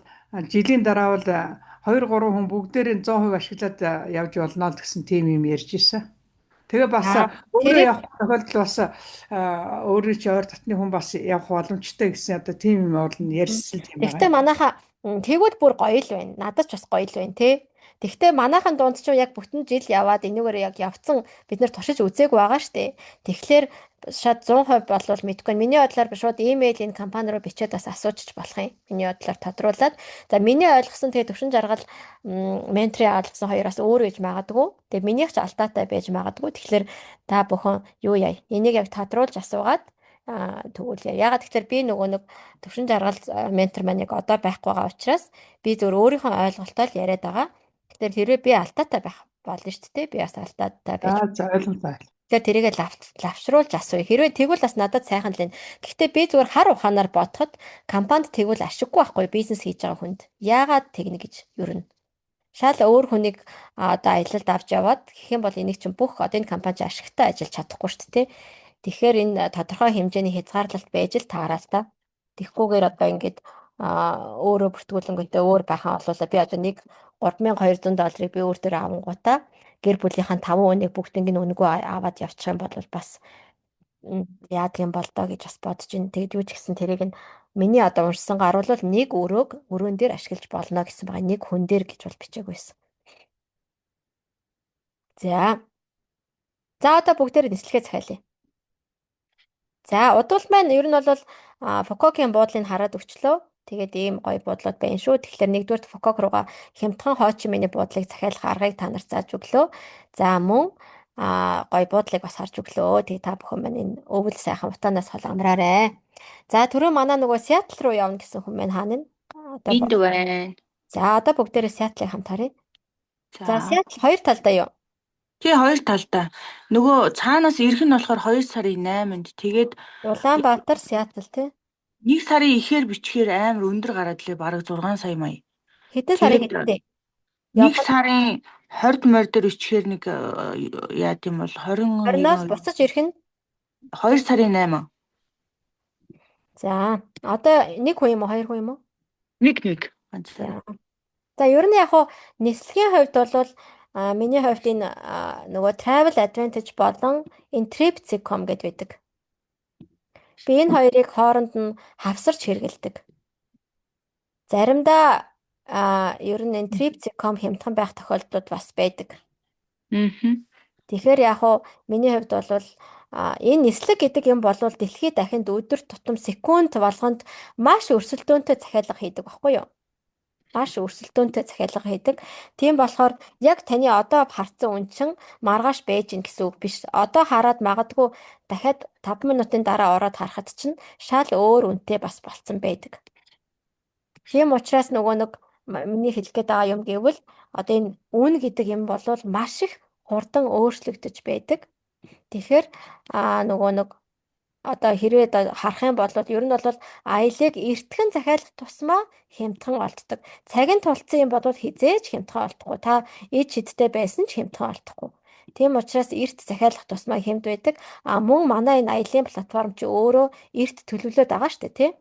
жилийн дараа бол 2 3 хүн бүгдээрээ 100% ашиглаад явж болно л гэсэн тийм юм ярьж ирсэн. Тэгээ бас өөрөө явах тохиолдол бас өөрөө чи ойр дотны хүн бас явах боломжтой гэсэн одоо тийм юм бол нь ярьсан юм байна. Гэхдээ манайхаа тэгвэл бүр гоё л байна. Надад ч бас гоё л байна те. Тэгвэл манайхан дунд ч яг бүтэн жил яваад энэгээр яг явцсан бид нэр туршиж үзээгүй байгаа штэ. Тэгэхээр шууд 100% болвол мэдгүй. Миний бодлоор шууд имэйл энэ компани руу бичээд бас асуучиж болох юм. Миний бодлоор тодруулаад. За миний ойлгосон тэгээ төвшин жаргал менторын ойлгосон хоёроос өөр гэж магадгүй. Тэгээ минийх ч алдаатай байж магадгүй. Тэгэхээр та бүхэн юу яа? Энийг яг тодруулж асуугаад тэгвэл ягаад тэгэхээр би нөгөө нэг төвшин жаргал ментор маань яг одоо байхгүй байгаа учраас би зөвөр өөрийнхөө ойлголтоор яриад байгаа. Тэгэхээр тэрээ би алдаатай байх болно шүү дээ. Би бас алдаатай байж. За ойлгомжтой. Тэгэхээр тэрийгэ лавшруулж асууя. Хэрвээ тэгвэл бас надад сайхан л энэ. Гэхдээ би зүгээр хар ухаанаар бодоход компанид тэгвэл ашиггүй байхгүй бизнес хийж байгаа хүнд. Яагаад тэгнэ гэж ер нь. Шал өөр хүнийг одоо аялалд авч яваад гэх юм бол энийг чинь бүх одоо энэ компани ашигтай ажиллаж чадахгүй шүү дээ. Тэгэхээр энэ тодорхой хэмжээний хязгаарлалт байж л таараа л та. Тэгхгүйгээр одоо ингээд өөрөө бүртгүүлэнгүүтээ өөр байхаа болуулаа. Би одоо нэг $3,200 би өөр дээр авангуудаа гэр бүлийнхэн 5 хүнийг бүгднийг өнгөө аваад явчих юм бол бас яадаг юм бол доо гэж бас бодож ин. Тэгэд юу ч гэсэн тэрийг нь миний одоо уншсан гаруул нэг өрөөн дээр ашиглаж болно гэсэн байгаа. Нэг хүн дээр гэж бол бичээгүйсэн. За одоо бүгдээр нислэгээ захиалъя. За удвал маань ер нь бол Фукокийн буудлыг хараад өчлөө. Тэгээд ийм гоё буудлууд байна шүү. Тэгэхээр нэгдүгээр Фукок руугаа хямдхан Хо Чи Миний буудлыг захиалах аргыг та нарт зааж өглөө. За мөн гоё буудлыг бас харж өглөө. Тэгээ та бүхэн маань энэ өвөл сайхан утаанаас хол амраарай. За түрүү манай нөгөө Сиэтл руу явна гэсэн хүн маань хаана вэ? Энд байна. За одоо бүгдээрээ Сиэтлыг хамт харъя. За Сиэтл хоёр талдаа юу? Тий, хоёр талдаа. Нөгөө цаанаас ирэх нь болохоор 2 сарын 8-нд. Тэгээд Улаанбаатар, Сиэтл тий. 1 сарын ихээр бичгээр амар өндөр гараад лээ. Бараг 6 сая мая. Хэдэн сарын хэдтэй? 1 сарын 20 морь дээр бичгээр нэг яа гэм бол 20-оос буцаж ирэх нь 2 сарын 8. За одоо нэг хүн юм уу, хоёр хүн юм уу? Нэг. За ер нь яг хуу нислэгийн хувьд бол миний хувьд энэ нөгөө Travel Advantage болон энэ Trip.com гэдэг байдаг. Би энэ хоёрыг хооронд нь хавсарч хэрэгэлдэг. Заримдаа ер нь энэ Trip.com хямдхан байх тохиолдлууд бас байдаг. Тэгэхээр яг хуу миний хувьд бол энэ нислэг гэдэг юм бол дэлхийд дахинд өдөр тутам секунд болгонд маш өрсөлдөөнтэй захиалга хийдэг баггүй юу? Маш өрсөлдөөнтэй захиалга хийдэг. Тийм болохоор яг таны одоо харцсан үн чинь маргааш байж гин гэсэн үг биш. Одоо хараад магадгүй дахиад 5 минутын дараа ороод харахад чинь шал өөр үнэтэй бас болцсон байдаг. Тийм учраас нөгөө нэг миний хэлэх гээд байгаа юм гэвэл одоо энэ үн гэдэг юм бол маш их хурдан өөрчлөгдөж байдаг. Тэгэхээр нөгөө нэг одоо хэрвээ харах юм бол ер нь бол аялыг эртхэн захиалах тусмаа хямдхан олддог. Цаг нь тулцсан юм бол хизээж хямдхан олдохгүй. Та эд шидтэй байсан ч хямдхан олдохгүй. Тийм учраас эрт захиалах тусмаа хямд байдаг. Мөн манай энэ аялын платформ чи өөрөө эрт төлөвлөд байгаа шүү дээ, тий?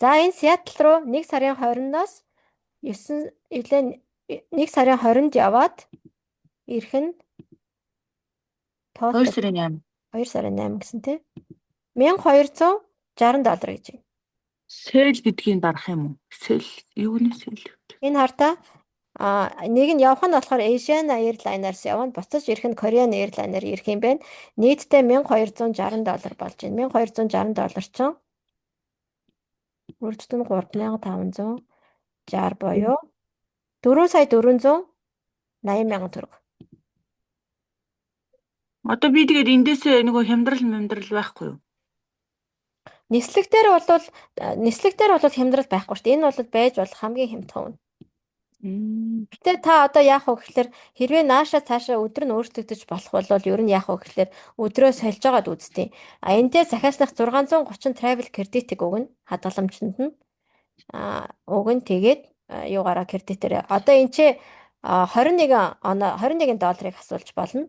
За энэ Сиэтл руу 1 сарын 20-наас 1 сарын 20-нд яваад ирэх нь 2 сарын 8. 2 сарын 8 гэсэн тий? $1,260 гэж байна. Сэл гэдгийг дарах юм уу? Сэл юуны сэл? Энэ хартаа нэг нь явах нь болохоор Asian Airlines явна. Буцаж ирэх нь Korean Airlines-аар ирэх юм байна. Нийтдээ $1,260 болж байна. $1,260 чинь үржтэн 3,560 боёо 4,480,000 төгрөг. Одоо би тэгээд эндээсээ нөгөө хямдрал байхгүй юу? Нислэгтэр бол хямдрал байхгүй шүү дээ. Энэ бол байж болох хамгийн хямдхан үн. Гэтэ та одоо яах вэ гэхээр хэрвээ нааша цаашаа өдөр нь өөрчлөгдөж болох бол ер нь яах вэ гэхээр өдрөө сольж байгаад үзтээ. Эндээ захиаслах 630 travel credit-ийг өгнө хадгаламжинд нь. Өгнө тэгээд юугаараа кредитээр. Одоо энэ чи $21 асуулж болно.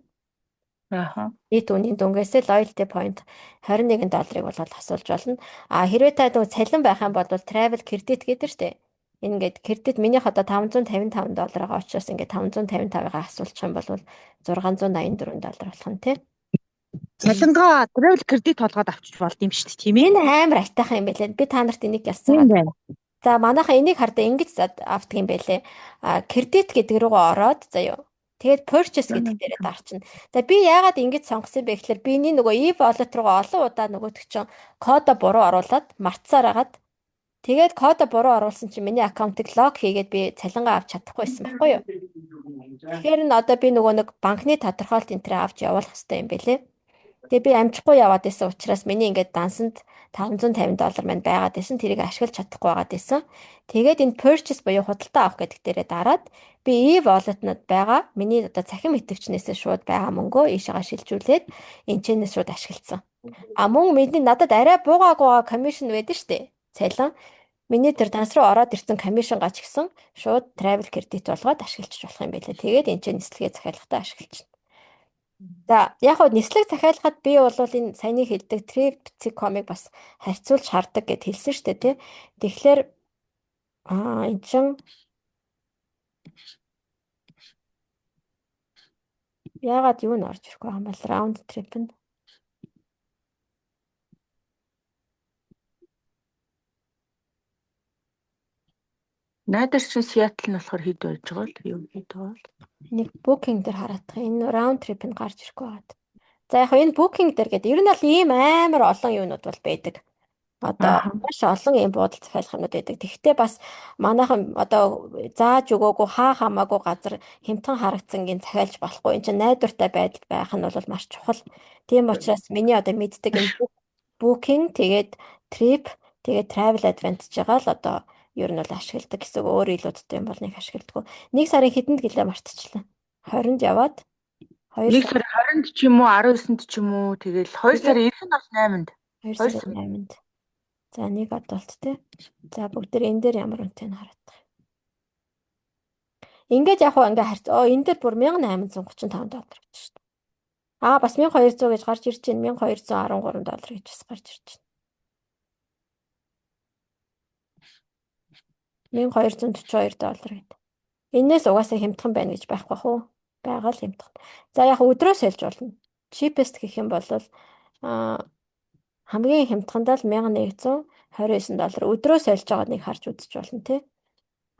Нийт үнийн дүнгээсээ loyalty point $21 бол асуулж болно. Хэрвээ та цалин байх юм бол travel credit гэдэг штэ. Ингээд кредит минийх одоо $555 байгаа учраас ингээд 555-ыг асуулчих юм бол $684 болох нь тий. Цалингаа travel credit толгойд авчиж болд юм шүү дээ, тийм ээ. Энэ амар айтайхан юм байлээ. Би та нарт энийг Тийм ясцаагаад. байна. За манайхаа энийг хардаа ингэж авдаг юм байлээ. Кредит гэдэг рүүгээ ороод заяа. Тэгээд purchase гэдэг дээрээ дарчихна. За би яагаад ингэж сонгосон бэ гэхээр биний нөгөө e-wallet руугаа олон удаа нөгөөдөг чинь кодо буруу оруулаад мартсаар агаад тэгээд кодо буруу оруулсан чинь миний аккаунтыг лог хийгээд би цалингаа авч чадахгүй байсан байхгүй юу? Тэгэхээр н одоо би нөгөө нэг банкны тодорхойлт энтрээ авч явуулах хэрэгтэй юм байлээ. Тэгээ би амжихгүй яваад байсан учраас миний ингээд дансанд $550 маань байгаад байсан. Тэрийг ашиглаж чадахгүй байгаад байсан. Тэгээд энэ purchase буюу худалдаа авах гэдэг дээрээ дараад би e-wallet-нод байгаа миний одоо цахим идэвчнээсээ шууд байгаа мөнгөө ийшээгээ шилжүүлээд энэчнээс шууд ашигласан. А мөн миний надад арай буугаагаа commission байдаг штэ. Цалин. Миний тэр данс руу ороод ирсэн commission гач гисэн шууд travel credit болгоод ашиглаж болох юм байлаа. Тэгээд энэчнээ нислэгээ захиалгатаа ашиглаж. За яг хөө нислэг захиалгад би бол энэ саяны хэлдэг Trip.com-ыг бас харьцуулж хардаг гэд хэлсэн шүү дээ тий. Тэгэхээр эн чин яагаад юу н орж ирэхгүй юм бол round trip нь Найдвар чинь Seattle нь болохоор хэд байж байгаа л юу хэд бол. нэг booking дээр хараадах. Энэ round trip нь гарч ирэхгүй байгаад. За яг энэ booking дээр гэдэг ер нь бол ийм амар олон юунууд бол байдаг. Одоо маш олон юм буудал захиалах юмуд байдаг. Тэгвэл бас манайхан одоо зааж өгөөгүй хаа хамаагүй газар хямдхан харагдсангийн захиалж болохгүй. Энд чинь найдвартай байдал байх нь бол маш чухал. Тийм учраас миний одоо мэддэг энэ booking тэгээд trip тэгээд travel advantage байгаа л одоо ер нь бол ашигладаг гэсэн өөр илүүдтэй юм бол нэг ашигладаг. Нэг сарын хэдэнд гэлээ мартчихлаа. 20-нд яваад 1 сарын 20-нд ч юм уу 19-нд ч юм уу тэгэл 2 сарын ирэх нь бол 8-нд. 2 сарын 8-нд. За нэг одолт тий. За бүгд энэ дээр ямар үнэтэй нь хараадах. Ингээд яг хоо ингээ харц. Энэ дээр бүр $1835 гэж шүү дээ. Бас 1200 гэж гарч ирж байна. $1213 гэж бас гарч ирж байна. $1242 гэдэг. Энээс угаасаа хямдхан байна гэж байхгүй хөө. Байгаа л хямдхан. За яг өдрөөс хэлж болно. Cheapest гэх юм бол хамгийн хямдхандаа л $1129. Өдрөөс олж байгааг нэг харж үзэж болно тий.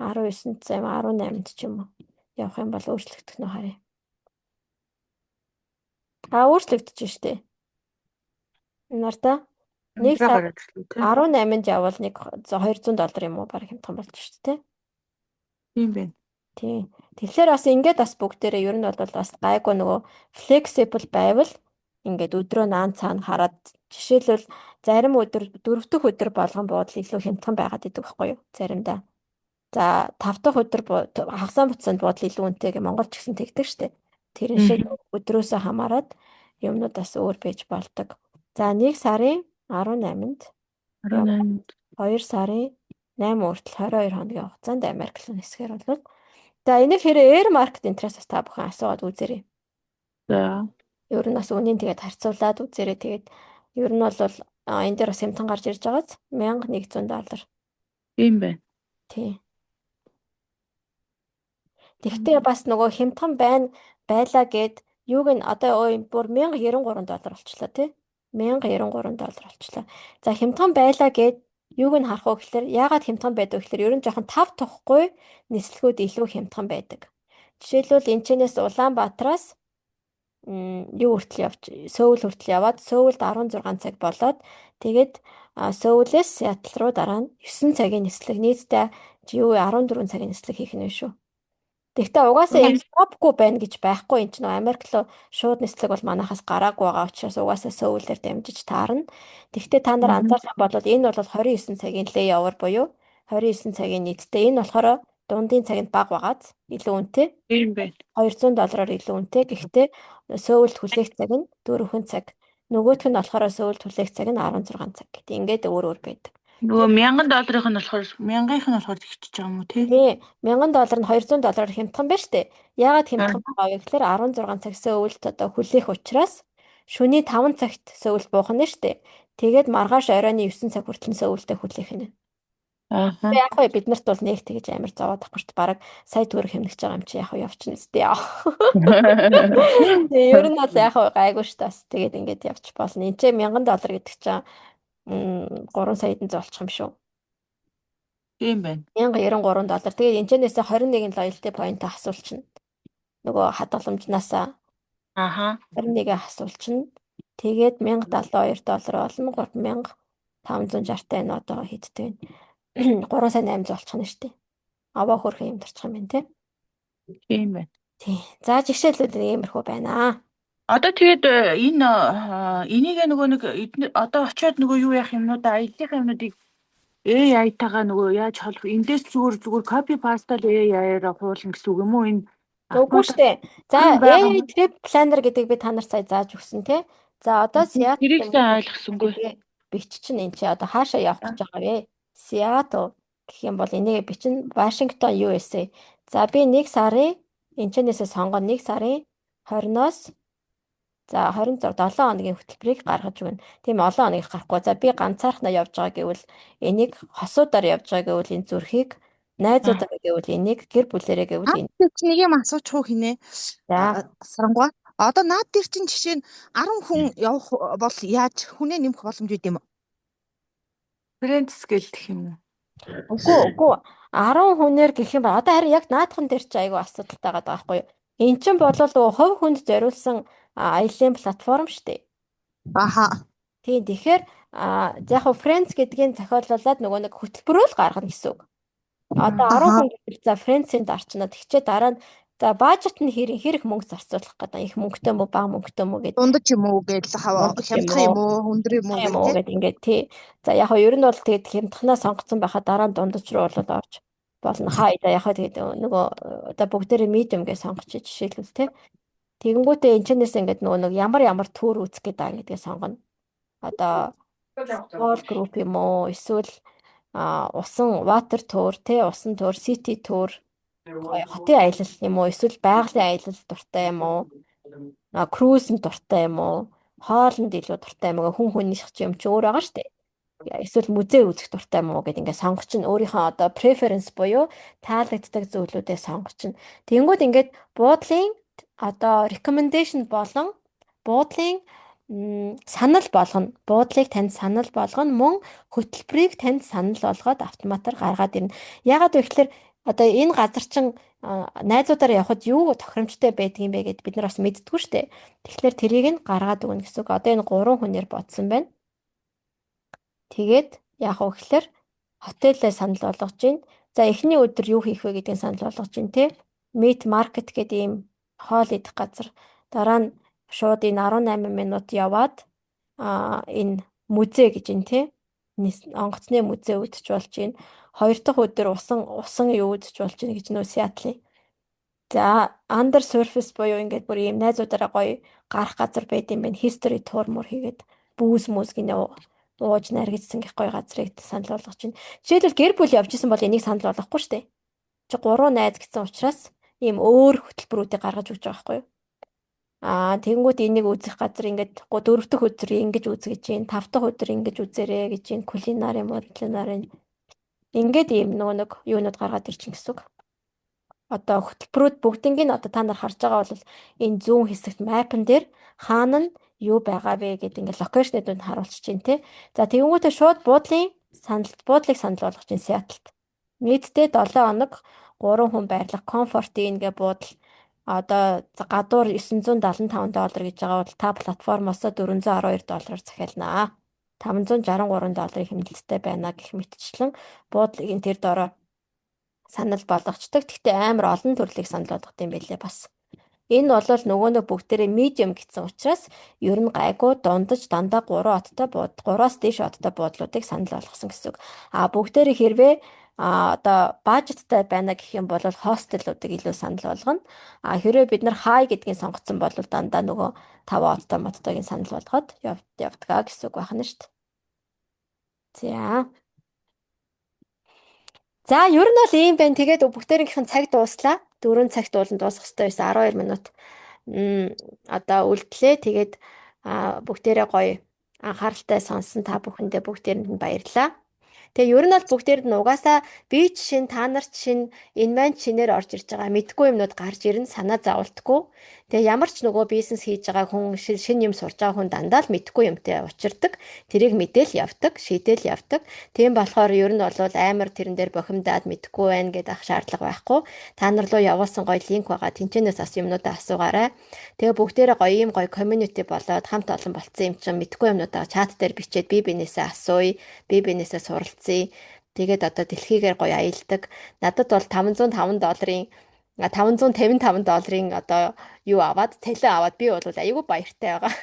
19-нд 18-нд ч юм уу явах юм бол өөрчлөгдөх нь харъя. Өөрчлөгдөж штэ. Нарта нэг сар 18-нд явбал нэг $200 юм уу баг хямдхан болж штэ тий. Тийм байна. Тийм. Тэгэхээр бас ингээд бас бүгдээрээ ер нь бол бас гайгүй нөгөө flexible байвал ингээд өдрөө наан цаана хараад жишээлбэл зарим өдөр 4 дахь өдөр болгон буудал илүү хямдхан байгаад идэг байхгүй юу? Заримдаа. За 5 дахь өдөр хагасаа буцаанд буудал илүү үнэтэй гэх Монголч гэсэн тэгдэг штеп. Тэрэн шиг өдрөөсөө хамаарат юмнууд бас өөр байж болдог. За 1 сарын 18-нд 2 сарын 8 хүртэл 22 хоногийн хугацаанд Америк руу нисгээр бол за энийг хэрэг Air Market Interest та бүхэн асуугаад үзээрэй. За ер нь бас үнийн тэгээд харьцуулаад үзээрэй. Тэгээд ер нь бол энэ дээр бас хямдхан гарч ирж байгааз $1100. Тийм байна. Тийм. Тэгвэл бас нөгөө хямдхан байлаа гэд юуг нь одоо бүр $1093 болчлоо тий. $1093 болчлоо. За хямдхан байлаа гэд юуг нь харах уу гэхээр яагаад хямдхан байдаг гэхээр ер нь жоохон тав тухгүй нислэгүүд илүү хямдхан байдаг. Жишээлбэл энэчнээс Улаанбаатараас юу хүртэл явж Сөүл хүртэл яваад Сөүлд 16 цаг болоод тэгээд Сөүлээс Сиэтл руу дараа нь 9 цагийн нислэг нийтдээ 14 цагийн нислэг хийх нь шүү. Тэгтээ угаасаа юм стопгүй байна гэж байхгүй энэ чинь Америк руу шууд нислэг бол манахаас гараагүй байгаа учраас угаасаа Сөүлээр дамжиж таарна. Тэгтээ та нар анзаарсан бол энэ бол 29 цагийн layover буюу 29 цагийн нийтдээ энэ болохоор дундын цагт бага байгаад илүү үнэтэй. Тийм байна. $200-аар илүү үнэтэй. Гэхдээ Сөүлд хүлээх цаг нь 4 цаг. Нөгөөх нь болохоор Сөүлд хүлээх цаг нь 16 цаг гэдэг. Ингээд өөр байдаг. Нөгөө $1000-ийнх нь болохоор 1000-ийнх нь болохоор ихчихэж байгаа юм уу тий? Тий. $1000 нь $200-аар хямдхан байна штэ. Яагаад хямдхан байгаа вэ гэхээр 16 цаг Сөүлд одоо хүлээх учраас шөнийн 5 цагт Сөүлд буух нь штэ. Тэгээд маргааш оройн 9 цаг хүртэл Сөүлдээ хүлээх нь. Ааха. Яг хөө биднэрт бол нэг тэгж амар зовоод авахгүй шүү дээ. Бараг сая төгрөг хэмнэж байгаа юм чи яг хөө явчихна үстэй яа. Тэгээ ер нь бол яг хөө гайгүй шүү дээ. Бас тэгээд ингээд явчих болно. Энд чинь $1000 гэдэг чинь 3 саяд нь золчих юм шүү. Тийм байна. $1093. Тэгээд энэчнээсээ 21 loyalty point асуулчна. Нөгөө хадгаламжнаасаа Ааха. 21-ийг асуулчна. Тэгээд $1072 болно. $3560 энэ одоо хийдтэй байна. 3 сая 800 болчих нь шүү дээ. Аваа хөрхөн юм дурчих юм байна тий. Тийм байна. Тий. За жишээлбэл иймэрхүү байна. Одоо тэгээд энэ энийг нөгөө нэг одоо очиод нөгөө юу яах юмнуудаа аяллахын юмнуудыг AI-тайгаа нөгөө яаж холбох эндээс зүгээр copy paste л AI-аараа хуулна гэсэн үг юм уу энэ Үгүй шүү дээ. За AI trip planner гэдэг би та нарт сая зааж өгсөн тий. За одоо Seattle тэрийг сайн ойлгосонгүй. биччин энэ чи одоо хаашаа явах гэж байгаа вэ? Seattle гэх юм бол энийг бичин Washington USA. За би 1 сарын энэчнээсээ сонгоно 1 сарын 20-оос за 26 7 хоногийн хөтөлбөрийг гаргаж өгнө. Тийм олон хоног гарахгүй. За би ганцаархнаа явж байгаа гэвэл энийг хосуудаар явж байгаа гэвэл энэ зүрхийг найзуудаа гэвэл энийг гэр бүлэрээ гэвэл энэ. Нэг юм асуучих уу хийнэ. За Сарангуй. Одоо наад дээр чинь жишээ нь 10 хүн явах бол яаж хүнээ нэмэх боломж үүд юм? Friend scale гэх юм уу? Үгүй 10 хүнээр гэх юм ба одоо харин яг наадхан дээр чи айгүй асуудалтай байгаа байхгүй юу? Эн чинь бол хувь хүнд зориулсан аяллийн платформ шүү дээ. Аха. Тийм тэгэхээр яг хөө Friends гэдгийг зохиолуулаад нөгөө нэг хөтөлбөрөөл гаргана гэсэн үг. Одоо 10 хүн гэвэл за Friends-ийн дарчна. Тэгчээ дараа нь за бажет нь хэрэг мөнгө зарцуулах гэдэг. Их мөнгөтэй мө бага мөнгөтэй мө гэдэг. Дундаж юм уу гэж хямдхан юм уу өндөр юм уу гэдэг ингээд тий. За яг хөө ер нь бол тэгээд хямдханаа сонгоцсон байхад дараа нь дундаж руу болоод орж болно. Хайда яг хөө тэгээд нөгөө одоо бүгдээрээ medium гэж сонгоч жишээлбэл тий. Тэгэнгүүтээ энэчнээс ингээд нөгөө ямар төр үүсгэх гэдэг гэдгээ сонгоно. Одоо small group юм уу эсвэл усан water tour тий усан tour city tour хотын аялал юм уу эсвэл байгалийн аялал дуртай юм уу cruise дуртай юм уу хоолнд илүү дуртай юм уу хүн хүнийх юм чи өөр байгаа шүү дээ. Эсвэл музей үзэх дуртай юм уу гэд ингээд сонгоч нь өөрийнхөө одоо preference буюу таалагддаг зүйлүүдээ сонгоч нь. Тэнгүүд ингээд буудлын одоо recommendation болон буудлын санал болгоно. Буудлыг танд санал болгоно мөн хөтөлбөрийг танд санал болгоод автоматар гаргаад ирнэ. Яагаад вэ гэхээр одоо энэ газар чин найзуудаараа явхад юу тохиромжтой байдгийг бэ гэд бид нар бас мэддэггүй шүү дээ. Тэгэхээр тэрийг нь гаргаад өгнө гэсэн үг. Одоо энэ 3 хүнээр бодсон байна. Тэгээд яг уу гэхээр хотелээ санал болгож байна. За эхний өдөр юу хийх вэ гэдгийг санал болгож байна те. Meet market гэдэг ийм хоол идэх газар. Дараа нь шууд энэ 18 минут яваад энэ музей гэж юм те. Онгоцны музей үзэж болж байна. 2 дахь өдөр усан юу үзэж болж байна гэж нөө Seattle. За under surface буюу ингээд бүр ийм найзуудаараа гоё гарах газар байд юм байна. History tour мөр хийгээд бүүс мүс гинэ ууж наргижсан гэх гоё газрыг санал болгож байна. Жишээлбэл гэр бүл явж исэн бол энийг санал болгохгүй шүү дээ. Чи 3 найз гэсэн учраас ийм өөр хөтөлбөрүүдийг гаргаж өгч байгаа байхгүй юу? Тэгэнгүүт энийг үзэх газар ингээд 4 дахь өдөр ингэж үзгэж чинь 5 дахь өдөр ингэж үзээрэй гэж чинь кулинари морилинари ингээд ийм нэг юунууд гаргаад ирчин гэсэн үг. Одоо хөтөлбөрүүд бүгднийг нь одоо та нар харж байгаа бол энэ зүүн хэсэгт мапн дээр хаана нь юу байгаа вэ гэдэг ингээд локейшнуудыг харуулж чинь тий. За тэгэнгүүтээ шууд буудлыг санал болгож чинь Seattle-т. Нийтдээ 7 хоног 3 хүн байрлах комфорт ингээ буудал одоо гадуур $975 гэж байгаа бол та платформоос $412 захиалнаа. $563 хэмнэлттэй байна гэх мэтчлэн буудлыг тэр дороо санал болгочдөг. Гэхдээ амар олон төрлийг санал болгох юм байлээ бас. Энэ бол нөгөө бүгдээрээ medium гэсэн учраас ер нь гайгүй дундаж дандаа 3 оттой 3-аас дээш оттой буудлуудыг санал болгосон гэсэн үг. Бүгдээрээ хэрвээ одоо бажеттай байна гэх юм бол хостелуудыг илүү санал болгоно. Хэрвээ бид нар хай гэдгийг сонгоцсон бол дандаа нөгөө 5 оттой моттойг санал болгоод явдгаа гэсэн үг байна шүү дээ. За ер нь бол ийм байна. Тэгээд бүгдээрийнхэн цаг дууслаа. 4 цагт дуусах хэрэгтэй байсан 12 минут. Одоо үлдлээ. Тэгээд бүгдээрээ гоё анхааралтай сонсон та бүхэндээ бүгдээрэнд нь баярлалаа. Тэгээ ер нь бол бүгдээр нь угаасаа би чинь та нарт чинь энэ маань чинээр орж ирж байгаа мэдгүй юмнууд гарч ирнэ санаа зовлтгүй. Тэгээ ямар ч нөгөө бизнес хийж байгаа хүн шинэ юм сурж байгаа хүн дандаа л мэдгүй юмтай учирдаг. Тэрийг мэдээл явдаг, шийдээл явдаг. Тийм болохоор ер нь бол амар тэрэн дээр бохимдаад мэдгүй байна гэдэг ах шаардлага байхгүй. Та нар руу явуулсан гоё линк байгаа. Тэнцэнээс бас юмнуудаа асуугаарай. Тэгээ бүгдээрээ гоё ийм гоё community болоод хамт олон болцсон юм чинь мэдгүй юмнуудаа чат дээр бичээд би бинээсээ асууя, би бинээсээ суралцъя. Тэгээд одоо дэлхийгээр гоё аялдаг. Надад бол $555 $555 одоо юу аваад цалин аваад би бол аюулгүй баяртай байгаа.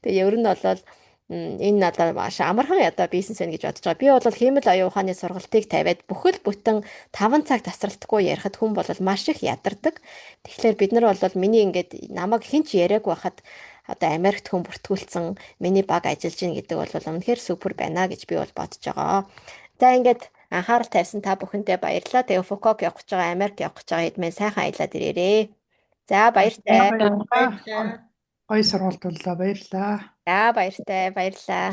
Тэгээ ер нь бол энэ надад маш амархан одоо бизнес байна гэж бодож байгаа. Би бол хиймэл оюун ухааны сургалтыг тавиад бүхэл бүтэн 5 цаг тасралтгүй ярихад хүн бол маш их ядардаг. Тэгэхээр бид нар бол миний ингээд намайг хинч яриаг байхад одоо Америкт хүн бүртгүүлсэн миний баг ажиллаж гин гэдэг бол үнэхээр супер байна гэж би бол бодож байгаа. За ингээд анхаарал тавьсан та бүхэндээ баярлалаа. Тэгээ Фукуок явах гэж байгаа, Америк явах гэж байгаа хэдмэн сайхан аялаад ирээрээ. За баяртай. Гоё сургалт боллоо. Баярлалаа. За баяртай, баярлалаа.